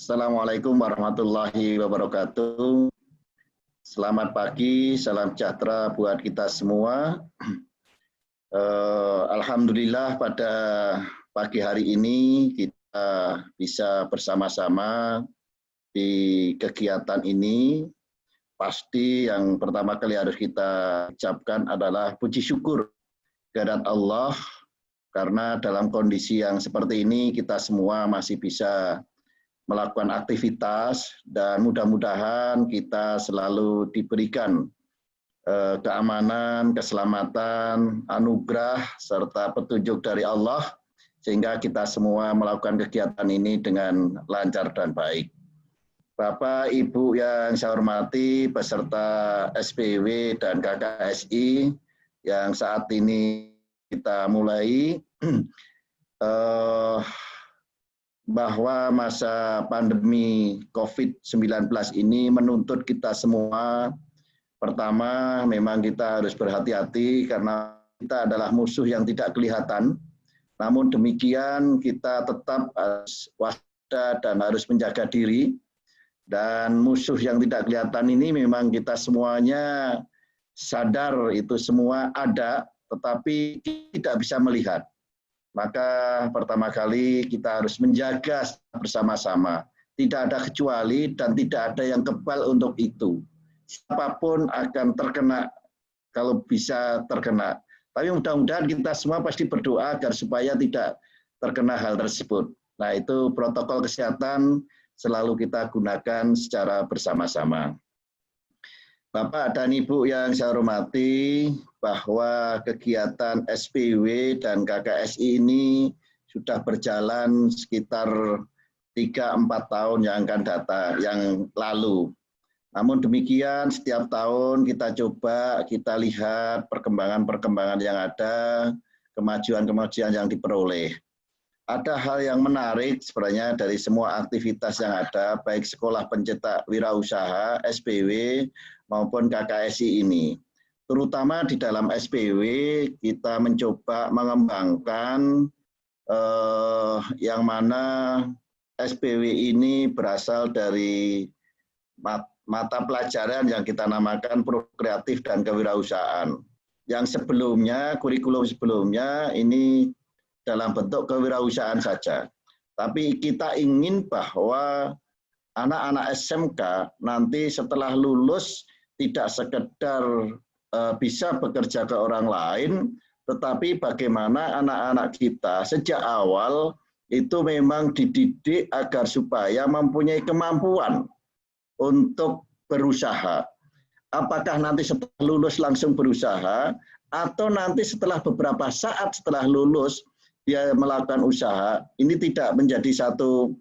Assalamualaikum warahmatullahi wabarakatuh. Selamat pagi, salam sejahtera buat kita semua. Alhamdulillah pada pagi hari ini kita bisa bersama-sama di kegiatan ini. Pasti yang pertama kali harus kita ucapkan adalah puji syukur kehadirat Allah, karena dalam kondisi yang seperti ini kita semua masih bisa melakukan aktivitas, dan mudah-mudahan kita selalu diberikan keamanan, keselamatan, anugerah, serta petunjuk dari Allah, sehingga kita semua melakukan kegiatan ini dengan lancar dan baik. Bapak, Ibu yang saya hormati, peserta SPW dan KKSI yang saat ini kita mulai, bahwa masa pandemi COVID-19 ini menuntut kita semua, pertama memang kita harus berhati-hati karena kita adalah musuh yang tidak kelihatan, namun demikian kita tetap harus waspada dan harus menjaga diri, dan musuh yang tidak kelihatan ini memang kita semuanya sadar itu semua ada, tetapi tidak bisa melihat. Maka pertama kali kita harus menjaga bersama-sama. Tidak ada kecuali dan tidak ada yang kebal untuk itu. Siapapun akan terkena kalau bisa terkena. Tapi mudah-mudahan kita semua pasti berdoa agar supaya tidak terkena hal tersebut. Nah, itu protokol kesehatan selalu kita gunakan secara bersama-sama. Bapak dan Ibu yang saya hormati, bahwa kegiatan SPW dan KKSI ini sudah berjalan sekitar 3-4 tahun yang akan datang, yang lalu. Namun demikian, setiap tahun kita coba, kita lihat perkembangan-perkembangan yang ada, kemajuan-kemajuan yang diperoleh. Ada hal yang menarik sebenarnya dari semua aktivitas yang ada, baik sekolah pencetak wirausaha, SPW, maupun KKSI ini. Terutama di dalam SPW, kita mencoba mengembangkan yang mana SPW ini berasal dari mata pelajaran yang kita namakan Prokreatif dan Kewirausahaan. Yang sebelumnya, kurikulum sebelumnya ini dalam bentuk kewirausahaan saja. Tapi kita ingin bahwa anak-anak SMK nanti setelah lulus tidak sekedar bisa bekerja ke orang lain, tetapi bagaimana anak-anak kita sejak awal itu memang dididik agar supaya mempunyai kemampuan untuk berusaha. Apakah nanti setelah lulus langsung berusaha, atau nanti setelah beberapa saat setelah lulus dia melakukan usaha, ini tidak menjadi satu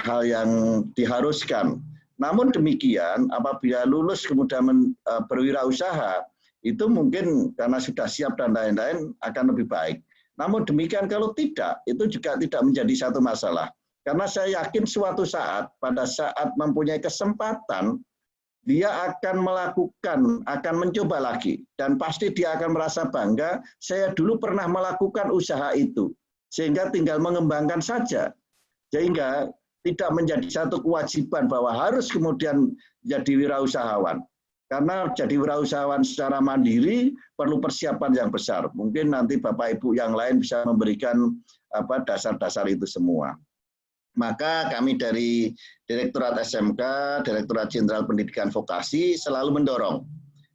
hal yang diharuskan. Namun demikian, apabila lulus kemudian berwirausaha, itu mungkin karena sudah siap dan lain-lain akan lebih baik. Namun demikian kalau tidak, itu juga tidak menjadi satu masalah. Karena saya yakin suatu saat, pada saat mempunyai kesempatan, dia akan melakukan, akan mencoba lagi. Dan pasti dia akan merasa bangga, saya dulu pernah melakukan usaha itu. Sehingga tinggal mengembangkan saja. Sehingga tidak menjadi satu kewajiban bahwa harus kemudian jadi wirausahawan. Karena jadi wirausahawan secara mandiri perlu persiapan yang besar. Mungkin nanti Bapak Ibu yang lain bisa memberikan dasar-dasar itu semua. Maka kami dari Direktorat SMK, Direktorat Jenderal Pendidikan Vokasi selalu mendorong.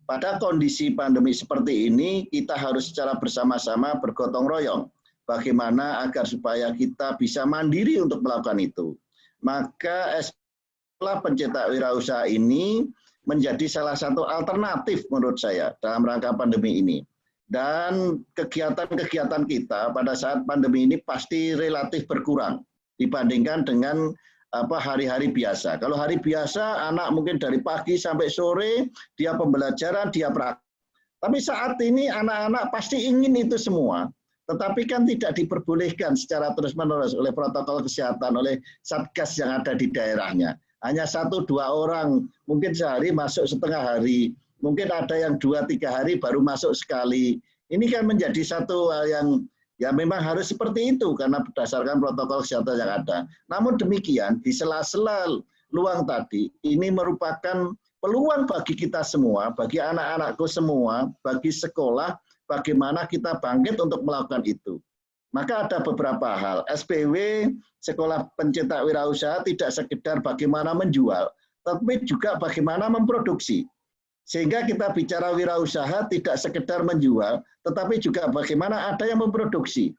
Pada kondisi pandemi seperti ini, kita harus secara bersama-sama bergotong royong. Bagaimana agar supaya kita bisa mandiri untuk melakukan itu. Maka sekolah pencetak wirausaha ini menjadi salah satu alternatif menurut saya dalam rangka pandemi ini. Dan kegiatan-kegiatan kita pada saat pandemi ini pasti relatif berkurang dibandingkan dengan hari-hari biasa. Kalau hari biasa, anak mungkin dari pagi sampai sore, dia pembelajaran, dia praktik. Tapi saat ini anak-anak pasti ingin itu semua. Tetapi kan tidak diperbolehkan secara terus-menerus oleh protokol kesehatan, oleh Satgas yang ada di daerahnya. Hanya 1-2 orang, mungkin sehari masuk setengah hari. Mungkin ada yang 2-3 hari baru masuk sekali. Ini kan menjadi satu hal yang Ya memang harus seperti itu karena berdasarkan protokol kesehatan yang ada. Namun demikian di sela-sela luang tadi ini merupakan peluang bagi kita semua, bagi anak-anakku semua, bagi sekolah, bagaimana kita bangkit untuk melakukan itu. Maka ada beberapa hal. SPW, Sekolah Pencetak Wirausaha, tidak sekedar bagaimana menjual, tapi juga bagaimana memproduksi. Sehingga kita bicara wirausaha tidak sekedar menjual, tetapi juga bagaimana ada yang memproduksi.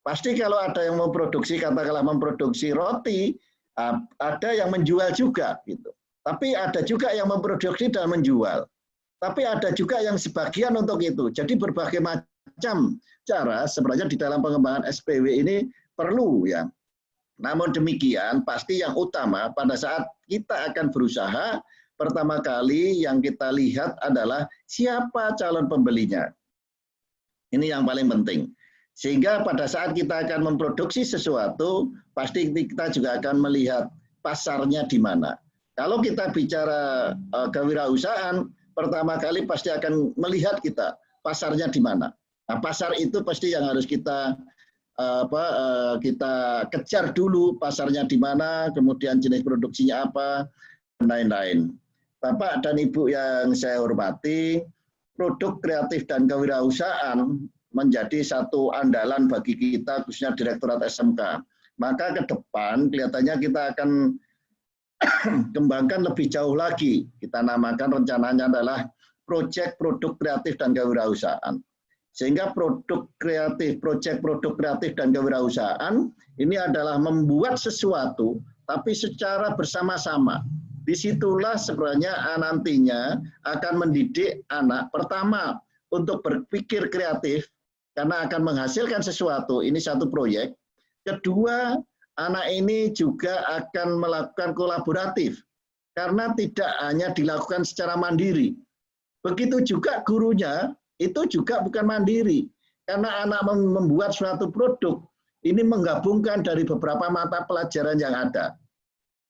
Pasti kalau ada yang memproduksi, katakanlah memproduksi roti, ada yang menjual juga. Gitu. Tapi ada juga yang memproduksi dan menjual. Tapi ada juga yang sebagian untuk itu. Jadi berbagai macam cara sebenarnya di dalam pengembangan SPW ini perlu ya. Namun demikian pasti yang utama pada saat kita akan berusaha, pertama kali yang kita lihat adalah siapa calon pembelinya. Ini yang paling penting. Sehingga pada saat kita akan memproduksi sesuatu, pasti kita juga akan melihat pasarnya di mana. Kalau kita bicara kewirausahaan, pertama kali pasti akan melihat kita pasarnya di mana. Nah, pasar itu pasti yang harus kita kejar dulu, pasarnya di mana, kemudian jenis produksinya apa, dan lain-lain. Bapak dan Ibu yang saya hormati, produk kreatif dan kewirausahaan menjadi satu andalan bagi kita, khususnya Direktorat SMK. Maka ke depan kelihatannya kita akan kembangkan lebih jauh lagi. Kita namakan rencananya adalah Proyek Produk Kreatif dan Kewirausahaan. Sehingga produk kreatif, proyek produk kreatif dan kewirausahaan ini adalah membuat sesuatu, tapi secara bersama-sama. Disitulah sebenarnya nantinya akan mendidik anak pertama untuk berpikir kreatif karena akan menghasilkan sesuatu, ini satu proyek. Kedua, anak ini juga akan melakukan kolaboratif karena tidak hanya dilakukan secara mandiri. Begitu juga gurunya itu juga bukan mandiri karena anak membuat suatu produk ini menggabungkan dari beberapa mata pelajaran yang ada.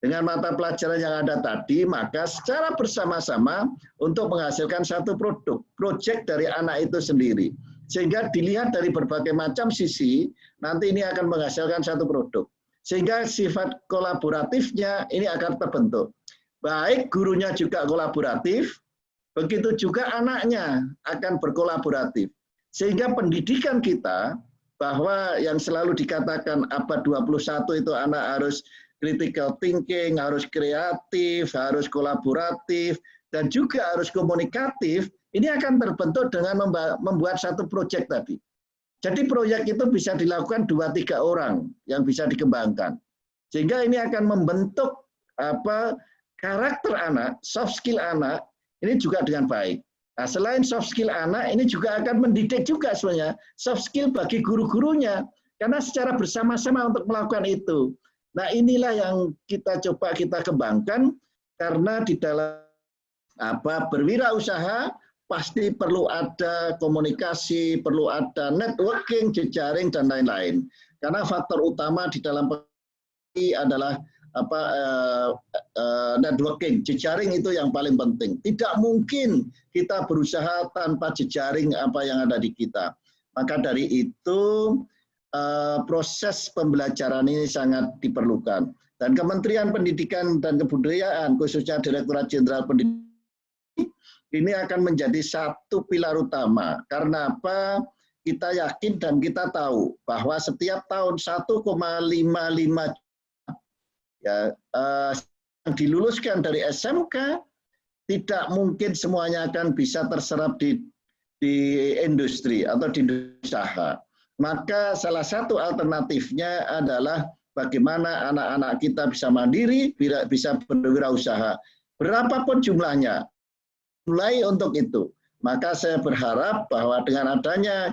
Dengan mata pelajaran yang ada tadi, maka secara bersama-sama untuk menghasilkan satu produk, proyek dari anak itu sendiri. Sehingga dilihat dari berbagai macam sisi, nanti ini akan menghasilkan satu produk. Sehingga sifat kolaboratifnya ini akan terbentuk. Baik gurunya juga kolaboratif, begitu juga anaknya akan berkolaboratif. Sehingga pendidikan kita, bahwa yang selalu dikatakan abad 21 itu anak harus critical thinking, harus kreatif, harus kolaboratif, dan juga harus komunikatif, ini akan terbentuk dengan membuat satu proyek tadi. Jadi proyek itu bisa dilakukan 2-3 orang yang bisa dikembangkan. Sehingga ini akan membentuk karakter anak, soft skill anak, ini juga dengan baik. Nah, selain soft skill anak, ini juga akan mendidik juga sebenarnya soft skill bagi guru-gurunya, karena secara bersama-sama untuk melakukan itu. Nah, inilah yang kita coba kita kembangkan karena di dalam berwirausaha pasti perlu ada komunikasi, perlu ada networking, jejaring dan lain-lain. Karena faktor utama di dalam adalah networking, jejaring itu yang paling penting. Tidak mungkin kita berusaha tanpa jejaring apa yang ada di kita. Maka dari itu proses pembelajaran ini sangat diperlukan. Dan Kementerian Pendidikan dan Kebudayaan, khususnya Direktorat Jenderal Pendidikan, ini akan menjadi satu pilar utama. Karena apa? Kita yakin dan kita tahu bahwa setiap tahun 1,55 ya, yang diluluskan dari SMK, tidak mungkin semuanya akan bisa terserap di industri atau di usaha. Maka salah satu alternatifnya adalah bagaimana anak-anak kita bisa mandiri, bisa berwirausaha. Berapapun jumlahnya, mulai untuk itu. Maka saya berharap bahwa dengan adanya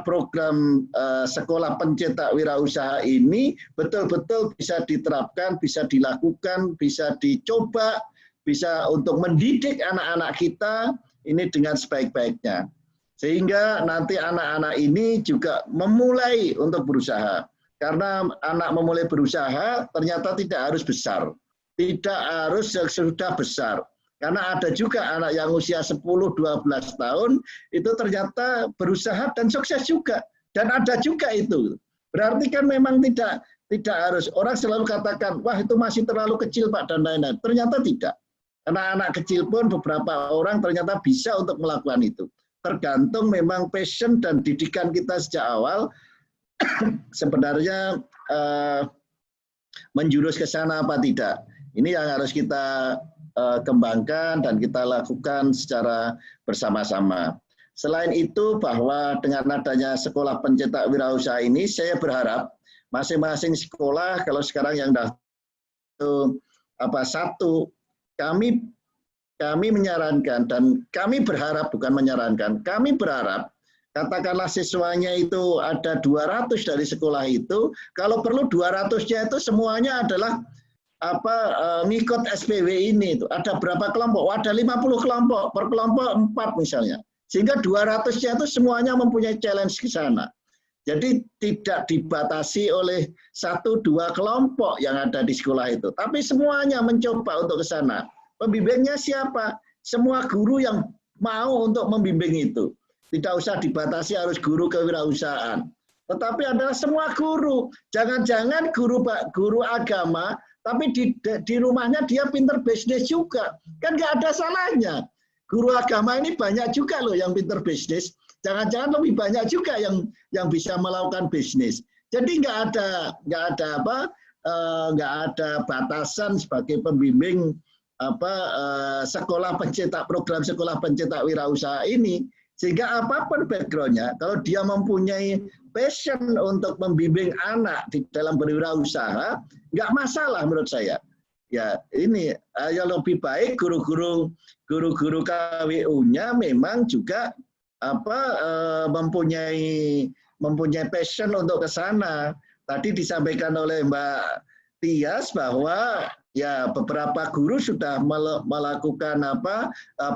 program sekolah pencetak wirausaha ini betul-betul bisa diterapkan, bisa dilakukan, bisa dicoba, bisa untuk mendidik anak-anak kita ini dengan sebaik-baiknya. Sehingga nanti anak-anak ini juga memulai untuk berusaha. Karena anak memulai berusaha ternyata tidak harus besar. Tidak harus sudah besar. Karena ada juga anak yang usia 10-12 tahun itu ternyata berusaha dan sukses juga. Dan ada juga itu. Berarti kan memang tidak harus. Orang selalu katakan, wah itu masih terlalu kecil Pak dan lain-lain. Ternyata tidak. Anak-anak kecil pun beberapa orang ternyata bisa untuk melakukan itu. Tergantung memang passion dan didikan kita sejak awal sebenarnya menjurus ke sana apa tidak. Ini yang harus kita kembangkan dan kita lakukan secara bersama-sama. Selain itu bahwa dengan adanya sekolah pencetak wirausaha ini, saya berharap masing-masing sekolah kalau sekarang yang satu, kami menyarankan dan kami berharap, bukan menyarankan, kami berharap katakanlah siswanya itu ada 200 dari sekolah itu, kalau perlu 200-nya itu semuanya adalah ngikut SPW ini itu. Ada berapa kelompok? Ada 50 kelompok, per kelompok 4 misalnya. Sehingga 200-nya itu semuanya mempunyai challenge ke sana. Jadi tidak dibatasi oleh 1-2 kelompok yang ada di sekolah itu, tapi semuanya mencoba untuk ke sana. Pembimbingnya siapa? Semua guru yang mau untuk membimbing itu. Tidak usah dibatasi harus guru kewirausahaan. Tetapi adalah semua guru. Jangan-jangan guru agama, tapi di rumahnya dia pinter bisnis juga. Kan nggak ada salahnya. Guru agama ini banyak juga loh yang pinter bisnis. Jangan-jangan lebih banyak juga yang bisa melakukan bisnis. Jadi nggak ada batasan sebagai pembimbing program sekolah pencetak wirausaha ini, sehingga apapun backgroundnya, kalau dia mempunyai passion untuk membimbing anak di dalam berwirausaha, nggak masalah menurut saya. Ya ini yang lebih baik guru-guru KWU-nya memang juga mempunyai passion untuk ke sana. Tadi disampaikan oleh Mbak Tias bahwa ya beberapa guru sudah melakukan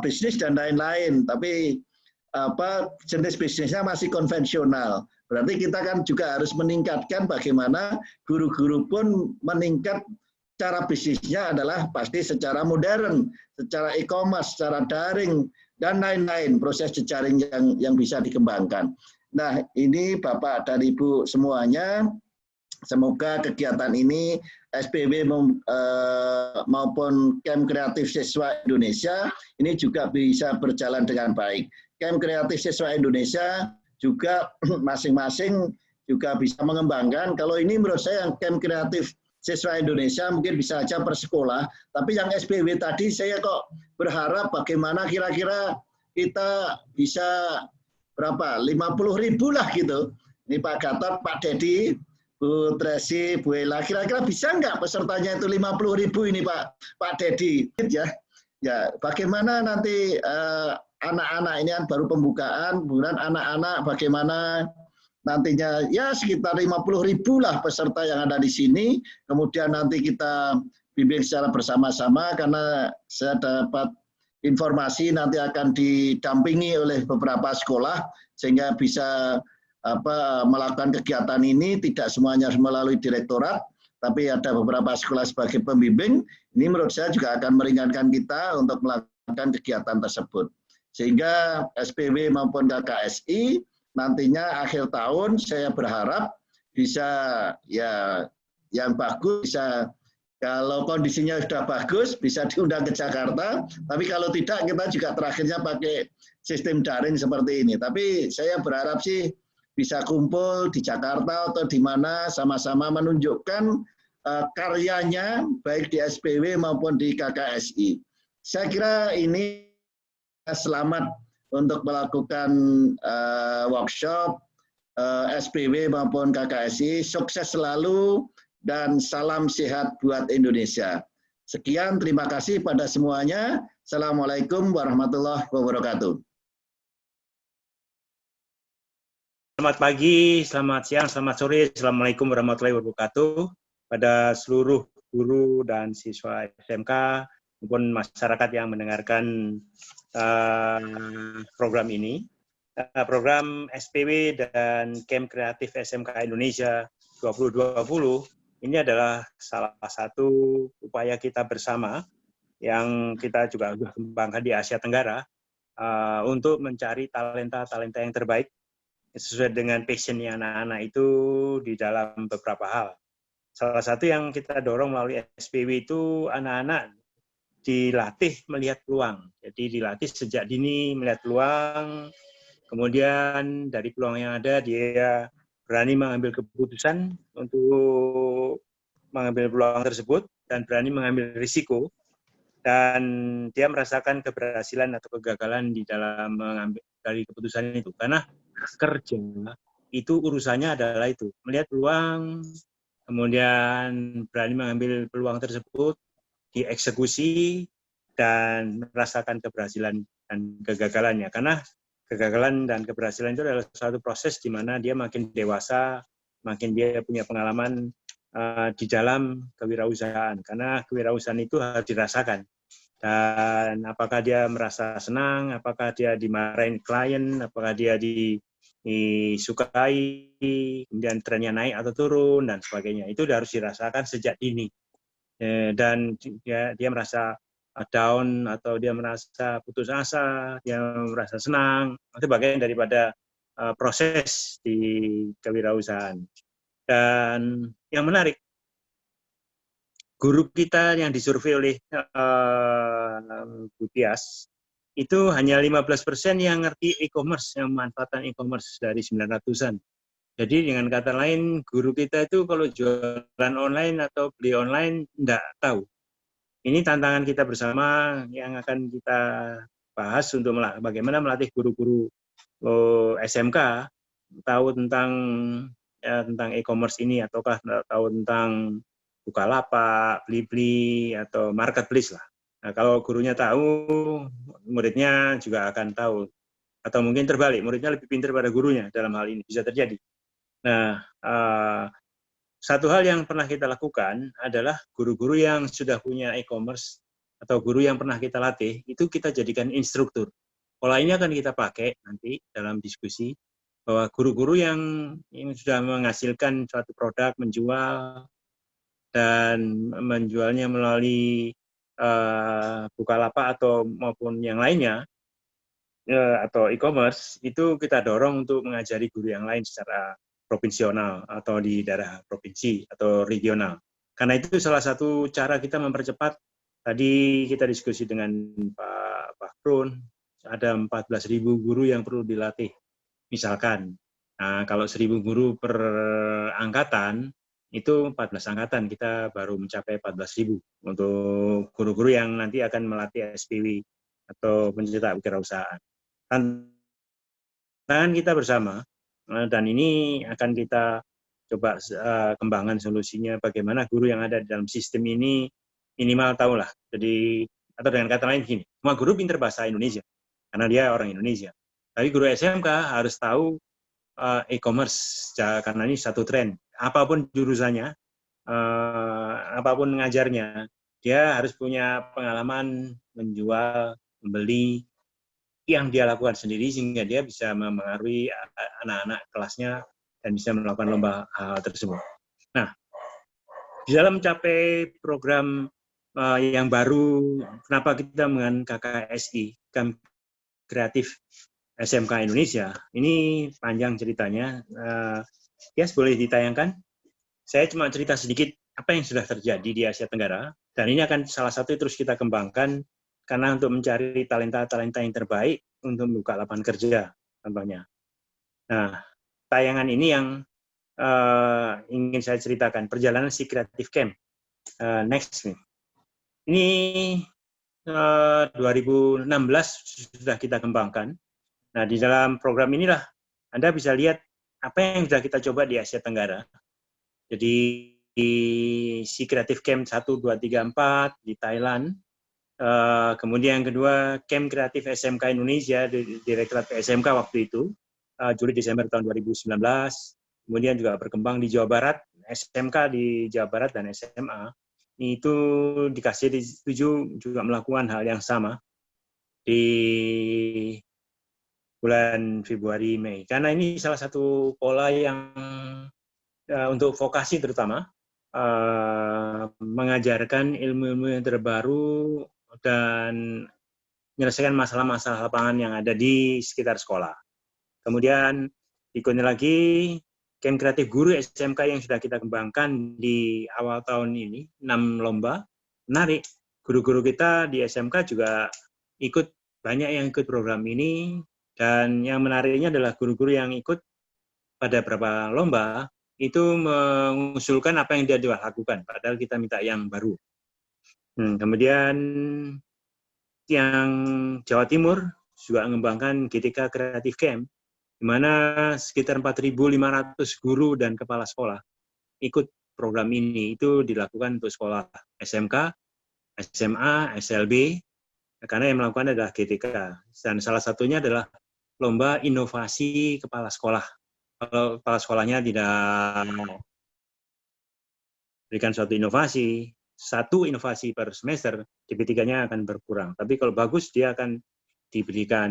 bisnis dan lain-lain, tapi jenis bisnisnya masih konvensional. Berarti kita kan juga harus meningkatkan bagaimana guru-guru pun meningkat cara bisnisnya adalah pasti secara modern, secara e-commerce, secara daring dan lain-lain, proses jejaring yang bisa dikembangkan. Nah, ini Bapak dan Ibu semuanya, semoga kegiatan ini SPW maupun Camp Kreatif Siswa Indonesia ini juga bisa berjalan dengan baik. Camp Kreatif Siswa Indonesia juga masing-masing juga bisa mengembangkan. Kalau ini menurut saya yang Camp Kreatif Siswa Indonesia mungkin bisa aja per sekolah, tapi yang SPW tadi saya kok berharap bagaimana kira-kira kita bisa berapa, 50.000 lah gitu. Ini Pak Gatot, Pak Dedi, Bu Tracy, Bu Ella, kira-kira bisa nggak pesertanya itu 50.000 ini Pak Dedi? Ya, bagaimana nanti anak-anak ini kan baru pembukaan, kemudian anak-anak bagaimana nantinya ya sekitar 50.000 lah peserta yang ada di sini. Kemudian nanti kita bimbing secara bersama-sama karena saya dapat informasi nanti akan didampingi oleh beberapa sekolah sehingga bisa melakukan kegiatan ini tidak semuanya melalui direktorat, tapi ada beberapa sekolah sebagai pembimbing. Ini menurut saya juga akan meringankan kita untuk melakukan kegiatan tersebut. Sehingga SPW maupun KKSI nantinya akhir tahun saya berharap bisa ya yang bagus, bisa kalau kondisinya sudah bagus bisa diundang ke Jakarta, tapi kalau tidak kita juga terakhirnya pakai sistem daring seperti ini. Tapi saya berharap sih bisa kumpul di Jakarta atau di mana sama-sama menunjukkan karyanya baik di SPW maupun di KKSI. Saya kira ini selamat untuk melakukan workshop SPW maupun KKSI. Sukses selalu dan salam sehat buat Indonesia. Sekian, terima kasih pada semuanya. Assalamualaikum warahmatullahi wabarakatuh. Selamat pagi, selamat siang, selamat sore. Assalamualaikum warahmatullahi wabarakatuh. Pada seluruh guru dan siswa SMK maupun masyarakat yang mendengarkan program ini. Program SPW dan Camp Kreatif SMK Indonesia 2020 ini adalah salah satu upaya kita bersama yang kita juga kembangkan di Asia Tenggara untuk mencari talenta-talenta yang terbaik sesuai dengan passionnya anak-anak itu di dalam beberapa hal. Salah satu yang kita dorong melalui SPW itu anak-anak dilatih melihat peluang. Jadi dilatih sejak dini melihat peluang, kemudian dari peluang yang ada dia berani mengambil keputusan untuk mengambil peluang tersebut dan berani mengambil risiko, dan dia merasakan keberhasilan atau kegagalan di dalam mengambil dari keputusan itu. Karena kerja itu urusannya adalah itu, melihat peluang, kemudian berani mengambil peluang tersebut, dieksekusi, dan merasakan keberhasilan dan kegagalannya. Karena kegagalan dan keberhasilan itu adalah suatu proses di mana dia makin dewasa, makin dia punya pengalaman di dalam kewirausahaan. Karena kewirausahaan itu harus dirasakan. Dan apakah dia merasa senang, apakah dia dimarahin klien, apakah dia disukai, kemudian trennya naik atau turun, dan sebagainya. Itu harus dirasakan sejak dini. Dan dia merasa down atau dia merasa putus asa, dia merasa senang, itu bagian daripada proses di kewirausahaan. Dan yang menarik, guru kita yang disurvei oleh Bu Tias, itu hanya 15% yang ngerti e-commerce, yang memanfaatkan e-commerce dari 900-an. Jadi dengan kata lain, guru kita itu kalau jualan online atau beli online, enggak tahu. Ini tantangan kita bersama yang akan kita bahas untuk bagaimana melatih guru-guru SMK tahu tentang e-commerce ini, ataukah tahu tentang Bukalapak, Blibli, atau Marketplace lah. Nah, kalau gurunya tahu, muridnya juga akan tahu. Atau mungkin terbalik, muridnya lebih pintar pada gurunya dalam hal ini, bisa terjadi. Nah, satu hal yang pernah kita lakukan adalah guru-guru yang sudah punya e-commerce atau guru yang pernah kita latih, itu kita jadikan instruktur. Pola ini akan kita pakai nanti dalam diskusi, bahwa guru-guru yang sudah menghasilkan suatu produk, menjual, dan menjualnya melalui Bukalapak atau maupun yang lainnya, atau e-commerce, itu kita dorong untuk mengajari guru yang lain secara provinsional atau di daerah provinsi atau regional. Karena itu salah satu cara kita mempercepat. Tadi kita diskusi dengan Pak Bahrun, ada 14.000 guru yang perlu dilatih. Misalkan, nah, kalau 1.000 guru per angkatan, itu 14 angkatan, kita baru mencapai 14.000 untuk guru-guru yang nanti akan melatih SPW atau pencetak wirausahaan. Tantangan kita bersama, dan ini akan kita coba kembangkan solusinya, bagaimana guru yang ada di dalam sistem ini minimal tahulah. Jadi, atau dengan kata lain gini, semua guru pintar bahasa Indonesia, karena dia orang Indonesia. Tapi guru SMK harus tahu e-commerce, karena ini satu tren. Apapun jurusannya, apapun ngajarnya, dia harus punya pengalaman menjual, membeli, yang dia lakukan sendiri, sehingga dia bisa mempengaruhi anak-anak kelasnya dan bisa melakukan lomba hal tersebut. Nah, di dalam mencapai program yang baru, kenapa kita dengan KKSI, Camp Kreatif SMK Indonesia, ini panjang ceritanya. Yes, boleh ditayangkan. Saya cuma cerita sedikit apa yang sudah terjadi di Asia Tenggara, dan ini akan salah satu terus kita kembangkan, karena untuk mencari talenta-talenta yang terbaik untuk membuka lapangan kerja, contohnya. Nah, tayangan ini yang ingin saya ceritakan, perjalanan si Creative Camp. Next. Ini 2016 sudah kita kembangkan. Nah, di dalam program inilah Anda bisa lihat apa yang sudah kita coba di Asia Tenggara. Jadi di si Creative Camp 1, 2, 3, 4 di Thailand. Kemudian yang kedua, Camp Kreatif SMK Indonesia, di Direktorat SMK waktu itu, Juli Desember tahun 2019. Kemudian juga berkembang di Jawa Barat, SMK di Jawa Barat dan SMA. Itu dikasih disetujui juga melakukan hal yang sama di bulan Februari, Mei. Karena ini salah satu pola yang untuk vokasi terutama, mengajarkan ilmu-ilmu yang terbaru dan menyelesaikan masalah-masalah lapangan yang ada di sekitar sekolah. Kemudian Berikutnya lagi, Camp Kreatif Guru SMK yang sudah kita kembangkan di awal tahun ini, 6 lomba. Menarik, guru-guru kita di SMK juga banyak yang ikut program ini, dan yang menariknya adalah guru-guru yang ikut pada beberapa lomba, itu mengusulkan apa yang dia lakukan, padahal kita minta yang baru. Kemudian yang Jawa Timur juga mengembangkan GTK Creative Camp, di mana sekitar 4.500 guru dan kepala sekolah ikut program ini. Itu dilakukan untuk sekolah SMK, SMA, SLB, karena yang melakukan adalah GTK. Dan salah satunya adalah lomba inovasi kepala sekolah. Kalau kepala sekolahnya tidak berikan suatu inovasi, satu inovasi per semester, DP3-nya akan berkurang. Tapi kalau bagus, dia akan diberikan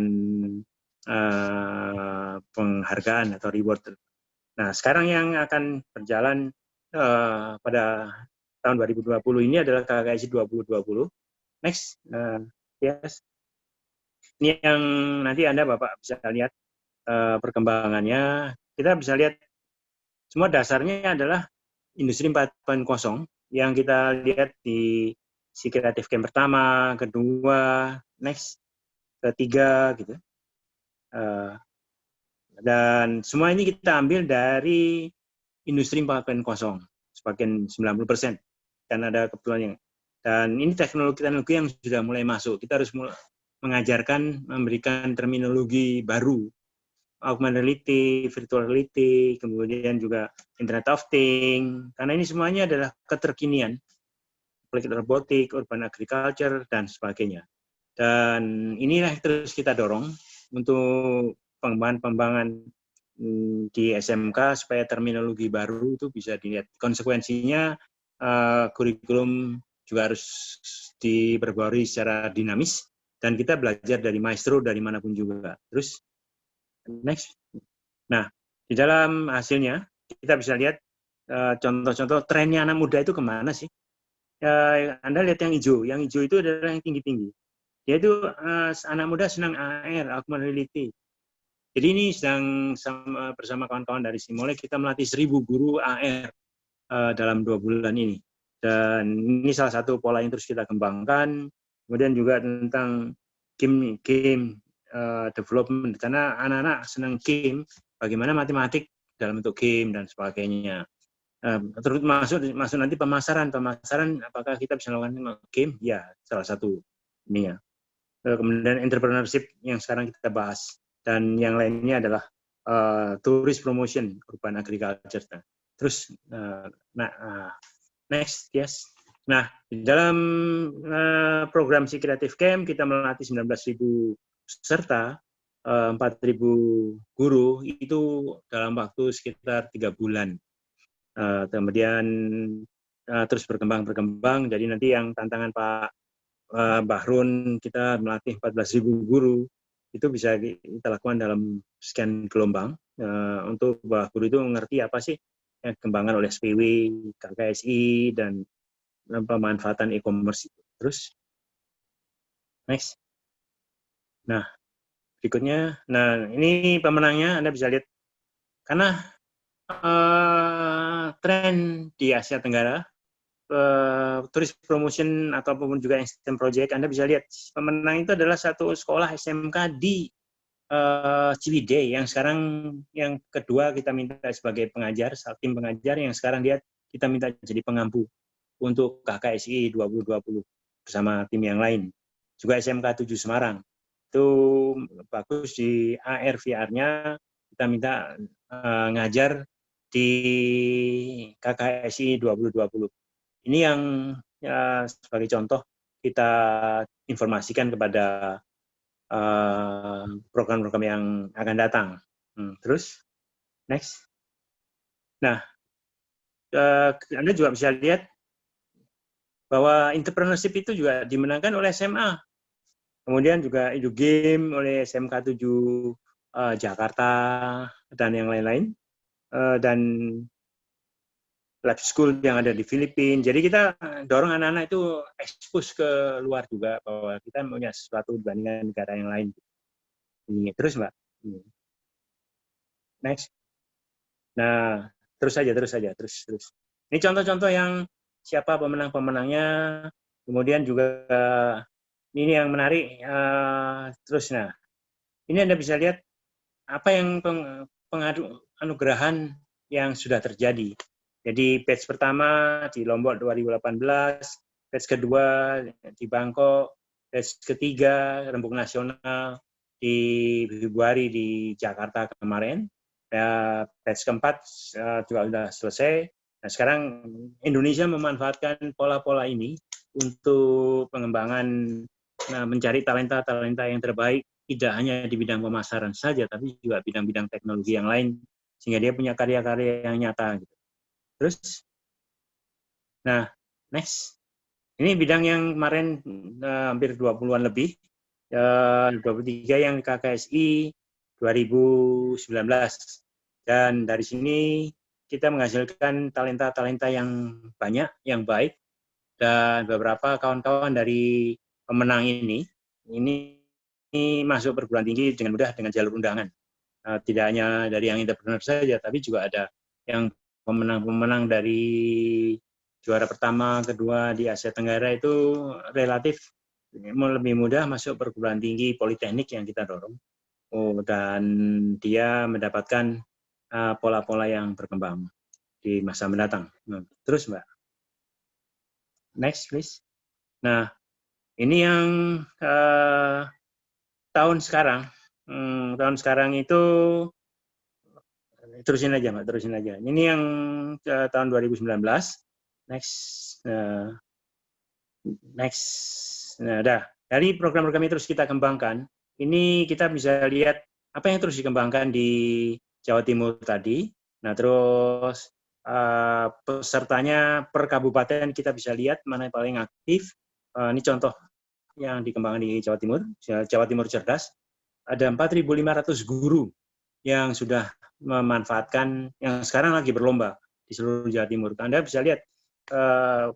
penghargaan atau reward. Nah, sekarang yang akan berjalan pada tahun 2020 ini adalah KKSI 2020. Next, yes. Ini yang nanti Anda Bapak bisa lihat perkembangannya. Kita bisa lihat semua dasarnya adalah Industri 4.0 yang kita lihat di si Creative Camp pertama, kedua, next, ketiga, gitu. Dan semua ini kita ambil dari Industri 4.0, sebagian 90%, dan ada kebetulan yang. Dan ini teknologi-teknologi yang sudah mulai masuk. Kita harus mengajarkan, memberikan terminologi baru, augmented reality, virtual reality, kemudian juga Internet of Things, karena ini semuanya adalah keterkinian, applied robotik, urban agriculture, dan sebagainya. Dan inilah terus kita dorong untuk pengembangan di SMK supaya terminologi baru itu bisa dilihat. Konsekuensinya kurikulum juga harus diperbarui secara dinamis, dan kita belajar dari maestro dari manapun juga. Terus next. Nah, di dalam hasilnya kita bisa lihat contoh-contoh trennya anak muda itu kemana sih? Anda lihat yang hijau. Yang hijau itu adalah yang tinggi-tinggi. Yaitu anak muda senang AR, augmented reality. Jadi ini sedang bersama kawan-kawan dari Simolek kita melatih 1.000 guru AR dalam 2 bulan ini. Dan ini salah satu pola yang terus kita kembangkan. Kemudian juga tentang game development, karena anak-anak senang game, bagaimana matematik dalam bentuk game dan sebagainya. Terus masuk nanti pemasaran, apakah kita bisa melakukan game? Ya, salah satu ini ya. Kemudian entrepreneurship yang sekarang kita bahas, dan yang lainnya adalah tourist promotion, urban agriculture. Terus, next, yes. Nah, di dalam program si Creative Camp kita melatih 19.000 peserta, 4.000 guru itu dalam waktu sekitar 3 bulan. Kemudian terus berkembang. Jadi nanti yang tantangan Pak Bahrun, kita melatih 14.000 guru, itu bisa kita lakukan dalam sekian gelombang, untuk Pak Guru itu mengerti apa sih yang dikembangkan oleh SPW, KKSI, dan pemanfaatan e-commerce. Terus, next. Nah, berikutnya, ini pemenangnya Anda bisa lihat, karena tren di Asia Tenggara, tourist promotion ataupun juga STEM project, Anda bisa lihat pemenang itu adalah satu sekolah SMK di Ciwidey, yang sekarang yang kedua kita minta sebagai pengajar, tim pengajar, yang sekarang kita minta jadi pengampu untuk KKSI 2020 bersama tim yang lain. Juga SMK 7 Semarang itu bagus di AR VR-nya, kita minta ngajar di KKSI 2020. Ini yang sebagai contoh kita informasikan kepada program-program yang akan datang. Terus, next. Nah, Anda juga bisa lihat bahwa entrepreneurship itu juga dimenangkan oleh SMA. Kemudian juga Edu Game oleh SMK 7 Jakarta dan yang lain-lain. Dan lab school yang ada di Filipina. Jadi kita dorong anak-anak itu ekspos ke luar juga, bahwa kita punya sesuatu dibandingkan negara yang lain. Ini terus, Mbak. Next. Nah, terus. Ini contoh-contoh yang siapa pemenang-pemenangnya, kemudian juga ini yang menarik, terus. Nah, ini Anda bisa lihat apa yang penganugerahan yang sudah terjadi. Jadi batch pertama di Lombok 2018, batch kedua di Bangkok, batch ketiga Rembuk Nasional di Februari di Jakarta kemarin, batch keempat juga sudah selesai. Nah, sekarang Indonesia memanfaatkan pola-pola ini untuk pengembangan, mencari talenta-talenta yang terbaik, tidak hanya di bidang pemasaran saja, tapi juga bidang-bidang teknologi yang lain, sehingga dia punya karya-karya yang nyata. Gitu. Terus, nah, next. Ini bidang yang kemarin hampir 20-an lebih, 23 yang KKSI 2019. Dan dari sini kita menghasilkan talenta-talenta yang banyak, yang baik, dan beberapa kawan-kawan dari pemenang ini masuk perguruan tinggi dengan mudah dengan jalur undangan. Tidak hanya dari yang entrepreneur saja, tapi juga ada yang pemenang-pemenang dari juara pertama, kedua di Asia Tenggara itu relatif lebih mudah masuk perguruan tinggi politeknik yang kita dorong. Dan dia mendapatkan pola-pola yang berkembang di masa mendatang. Terus, Mbak. Next, please. Nah, ini yang tahun sekarang. Tahun sekarang itu terusin aja, Mbak, terusin aja. Ini yang tahun 2019. Next. Next. Nah, dari program-program ini terus kita kembangkan. Ini kita bisa lihat apa yang terus dikembangkan di Jawa Timur tadi. Nah, terus pesertanya per kabupaten kita bisa lihat mana yang paling aktif. Ini contoh yang dikembangkan di Jawa Timur, Jawa Timur Cerdas. Ada 4.500 guru yang sudah memanfaatkan, yang sekarang lagi berlomba di seluruh Jawa Timur. Anda bisa lihat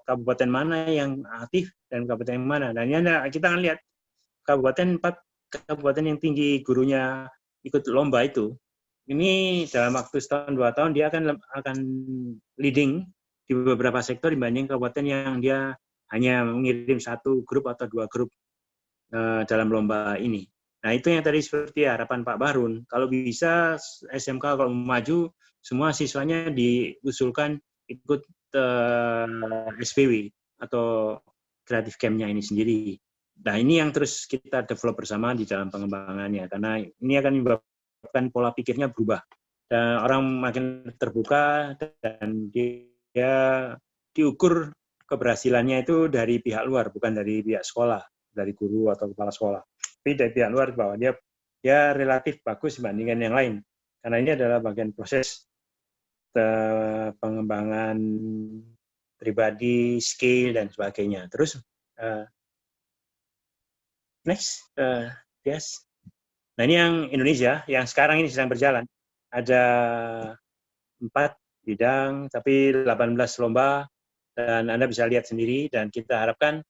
kabupaten mana yang aktif dan kabupaten yang mana. Dan ini kita akan lihat kabupaten 4 kabupaten yang tinggi gurunya ikut lomba itu. Ini dalam waktu setahun 2 tahun dia akan leading di beberapa sektor dibanding kabupaten yang dia hanya mengirim 1 grup atau 2 grup dalam lomba ini. Nah, itu yang tadi seperti harapan Pak Bahrun. Kalau bisa SMK kalau maju, semua siswanya diusulkan ikut SPW atau Creative Camp-nya ini sendiri. Nah, ini yang terus kita develop bersama di dalam pengembangannya, karena ini akan menyebabkan pola pikirnya berubah. Dan orang makin terbuka dan dia diukur keberhasilannya itu dari pihak luar, bukan dari pihak sekolah, dari guru atau kepala sekolah. Tapi dari pihak luar bahwa dia relatif bagus dibandingkan yang lain. Karena ini adalah bagian proses pengembangan pribadi, skill, dan sebagainya. Terus, next, yes. Nah, ini yang Indonesia, yang sekarang ini sedang berjalan. Ada 4 bidang, tapi 18 lomba, dan Anda bisa lihat sendiri, dan kita harapkan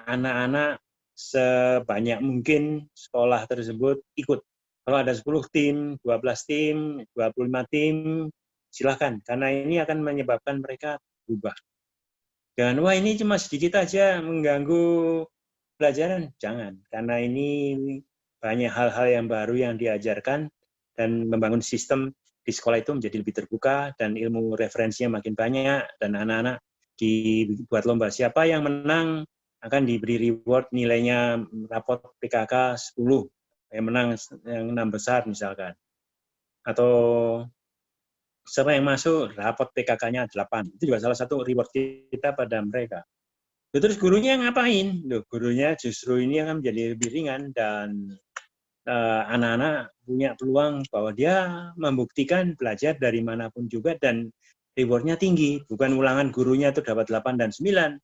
anak-anak sebanyak mungkin sekolah tersebut ikut. Kalau ada 10 tim, 12 tim, 25 tim, silahkan. Karena ini akan menyebabkan mereka berubah. Jangan, wah ini cuma sedikit aja mengganggu pelajaran. Jangan. Karena ini banyak hal-hal yang baru yang diajarkan dan membangun sistem di sekolah itu menjadi lebih terbuka dan ilmu referensinya makin banyak dan anak-anak dibuat lomba. Siapa yang menang akan diberi reward nilainya rapot PKK 10, yang menang yang 6 besar misalkan. Atau siapa yang masuk rapot PKK-nya 8. Itu juga salah satu reward kita pada mereka. Terus gurunya ngapain? Gurunya justru ini akan menjadi lebih ringan dan anak-anak punya peluang bahwa dia membuktikan belajar dari manapun juga dan reward-nya tinggi. Bukan ulangan gurunya itu dapat 8 dan 9.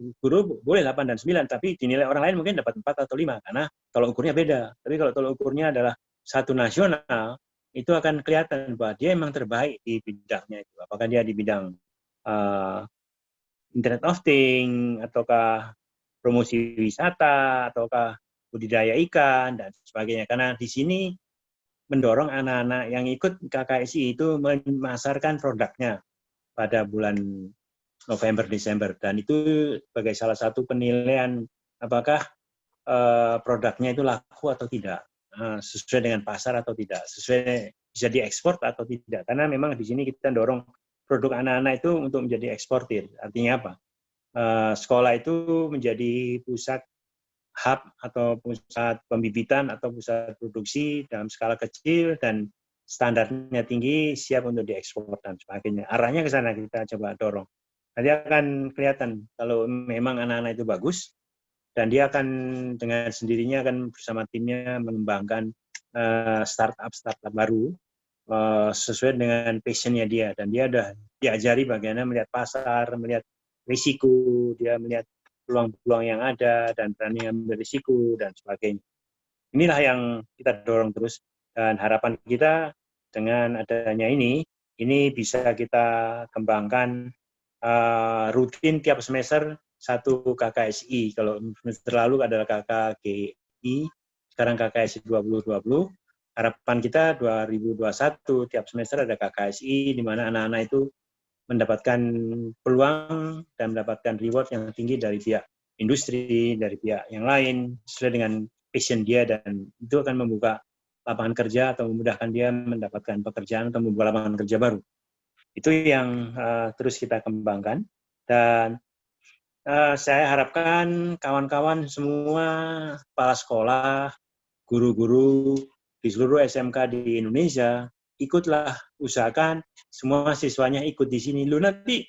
Guru boleh 8 dan 9, tapi dinilai orang lain mungkin dapat 4 atau 5, karena tolok ukurnya beda. Tapi kalau tolok ukurnya adalah satu nasional, itu akan kelihatan bahwa dia memang terbaik di bidangnya itu. Apakah dia di bidang Internet of Things, ataukah promosi wisata, ataukah budidaya ikan, dan sebagainya. Karena di sini mendorong anak-anak yang ikut KKSI itu memasarkan produknya pada bulan November, Desember. Dan itu sebagai salah satu penilaian apakah produknya itu laku atau tidak, sesuai dengan pasar atau tidak, sesuai bisa diekspor atau tidak. Karena memang di sini kita dorong produk anak-anak itu untuk menjadi eksportir. Artinya apa? Sekolah itu menjadi pusat hub atau pusat pembibitan atau pusat produksi dalam skala kecil dan standarnya tinggi, siap untuk diekspor dan sebagainya. Arahnya ke sana kita coba dorong. Nanti akan kelihatan kalau memang anak-anak itu bagus, dan dia akan dengan sendirinya akan bersama timnya mengembangkan startup baru sesuai dengan passionnya dia, dan dia sudah diajari bagaimana melihat pasar, melihat risiko, dia melihat peluang-peluang yang ada dan berani ambil risiko dan sebagainya. Inilah yang kita dorong terus, dan harapan kita dengan adanya ini bisa kita kembangkan rutin tiap semester satu KKSI. Kalau semester lalu adalah KKGI, sekarang KKSI 2020. Harapan kita 2021 tiap semester ada KKSI, di mana anak-anak itu mendapatkan peluang dan mendapatkan reward yang tinggi dari pihak industri, dari pihak yang lain, sesuai dengan passion dia, dan itu akan membuka lapangan kerja atau memudahkan dia mendapatkan pekerjaan atau membuka lapangan kerja baru. Itu yang terus kita kembangkan, dan saya harapkan kawan-kawan semua, kepala sekolah, guru-guru di seluruh SMK di Indonesia, ikutlah, usahakan semua siswanya ikut di sini. Lu nanti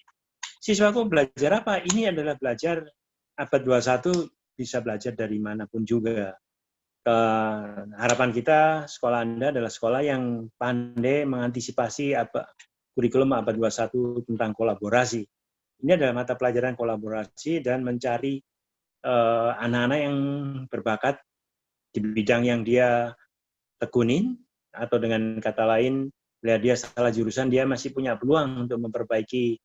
siswaku belajar apa? Ini adalah belajar abad 21, bisa belajar dari manapun juga. Harapan kita sekolah Anda adalah sekolah yang pandai mengantisipasi kurikulum abad 21 tentang kolaborasi. Ini adalah mata pelajaran kolaborasi dan mencari anak-anak yang berbakat di bidang yang dia tekunin, atau dengan kata lain, bila dia salah jurusan, dia masih punya peluang untuk memperbaiki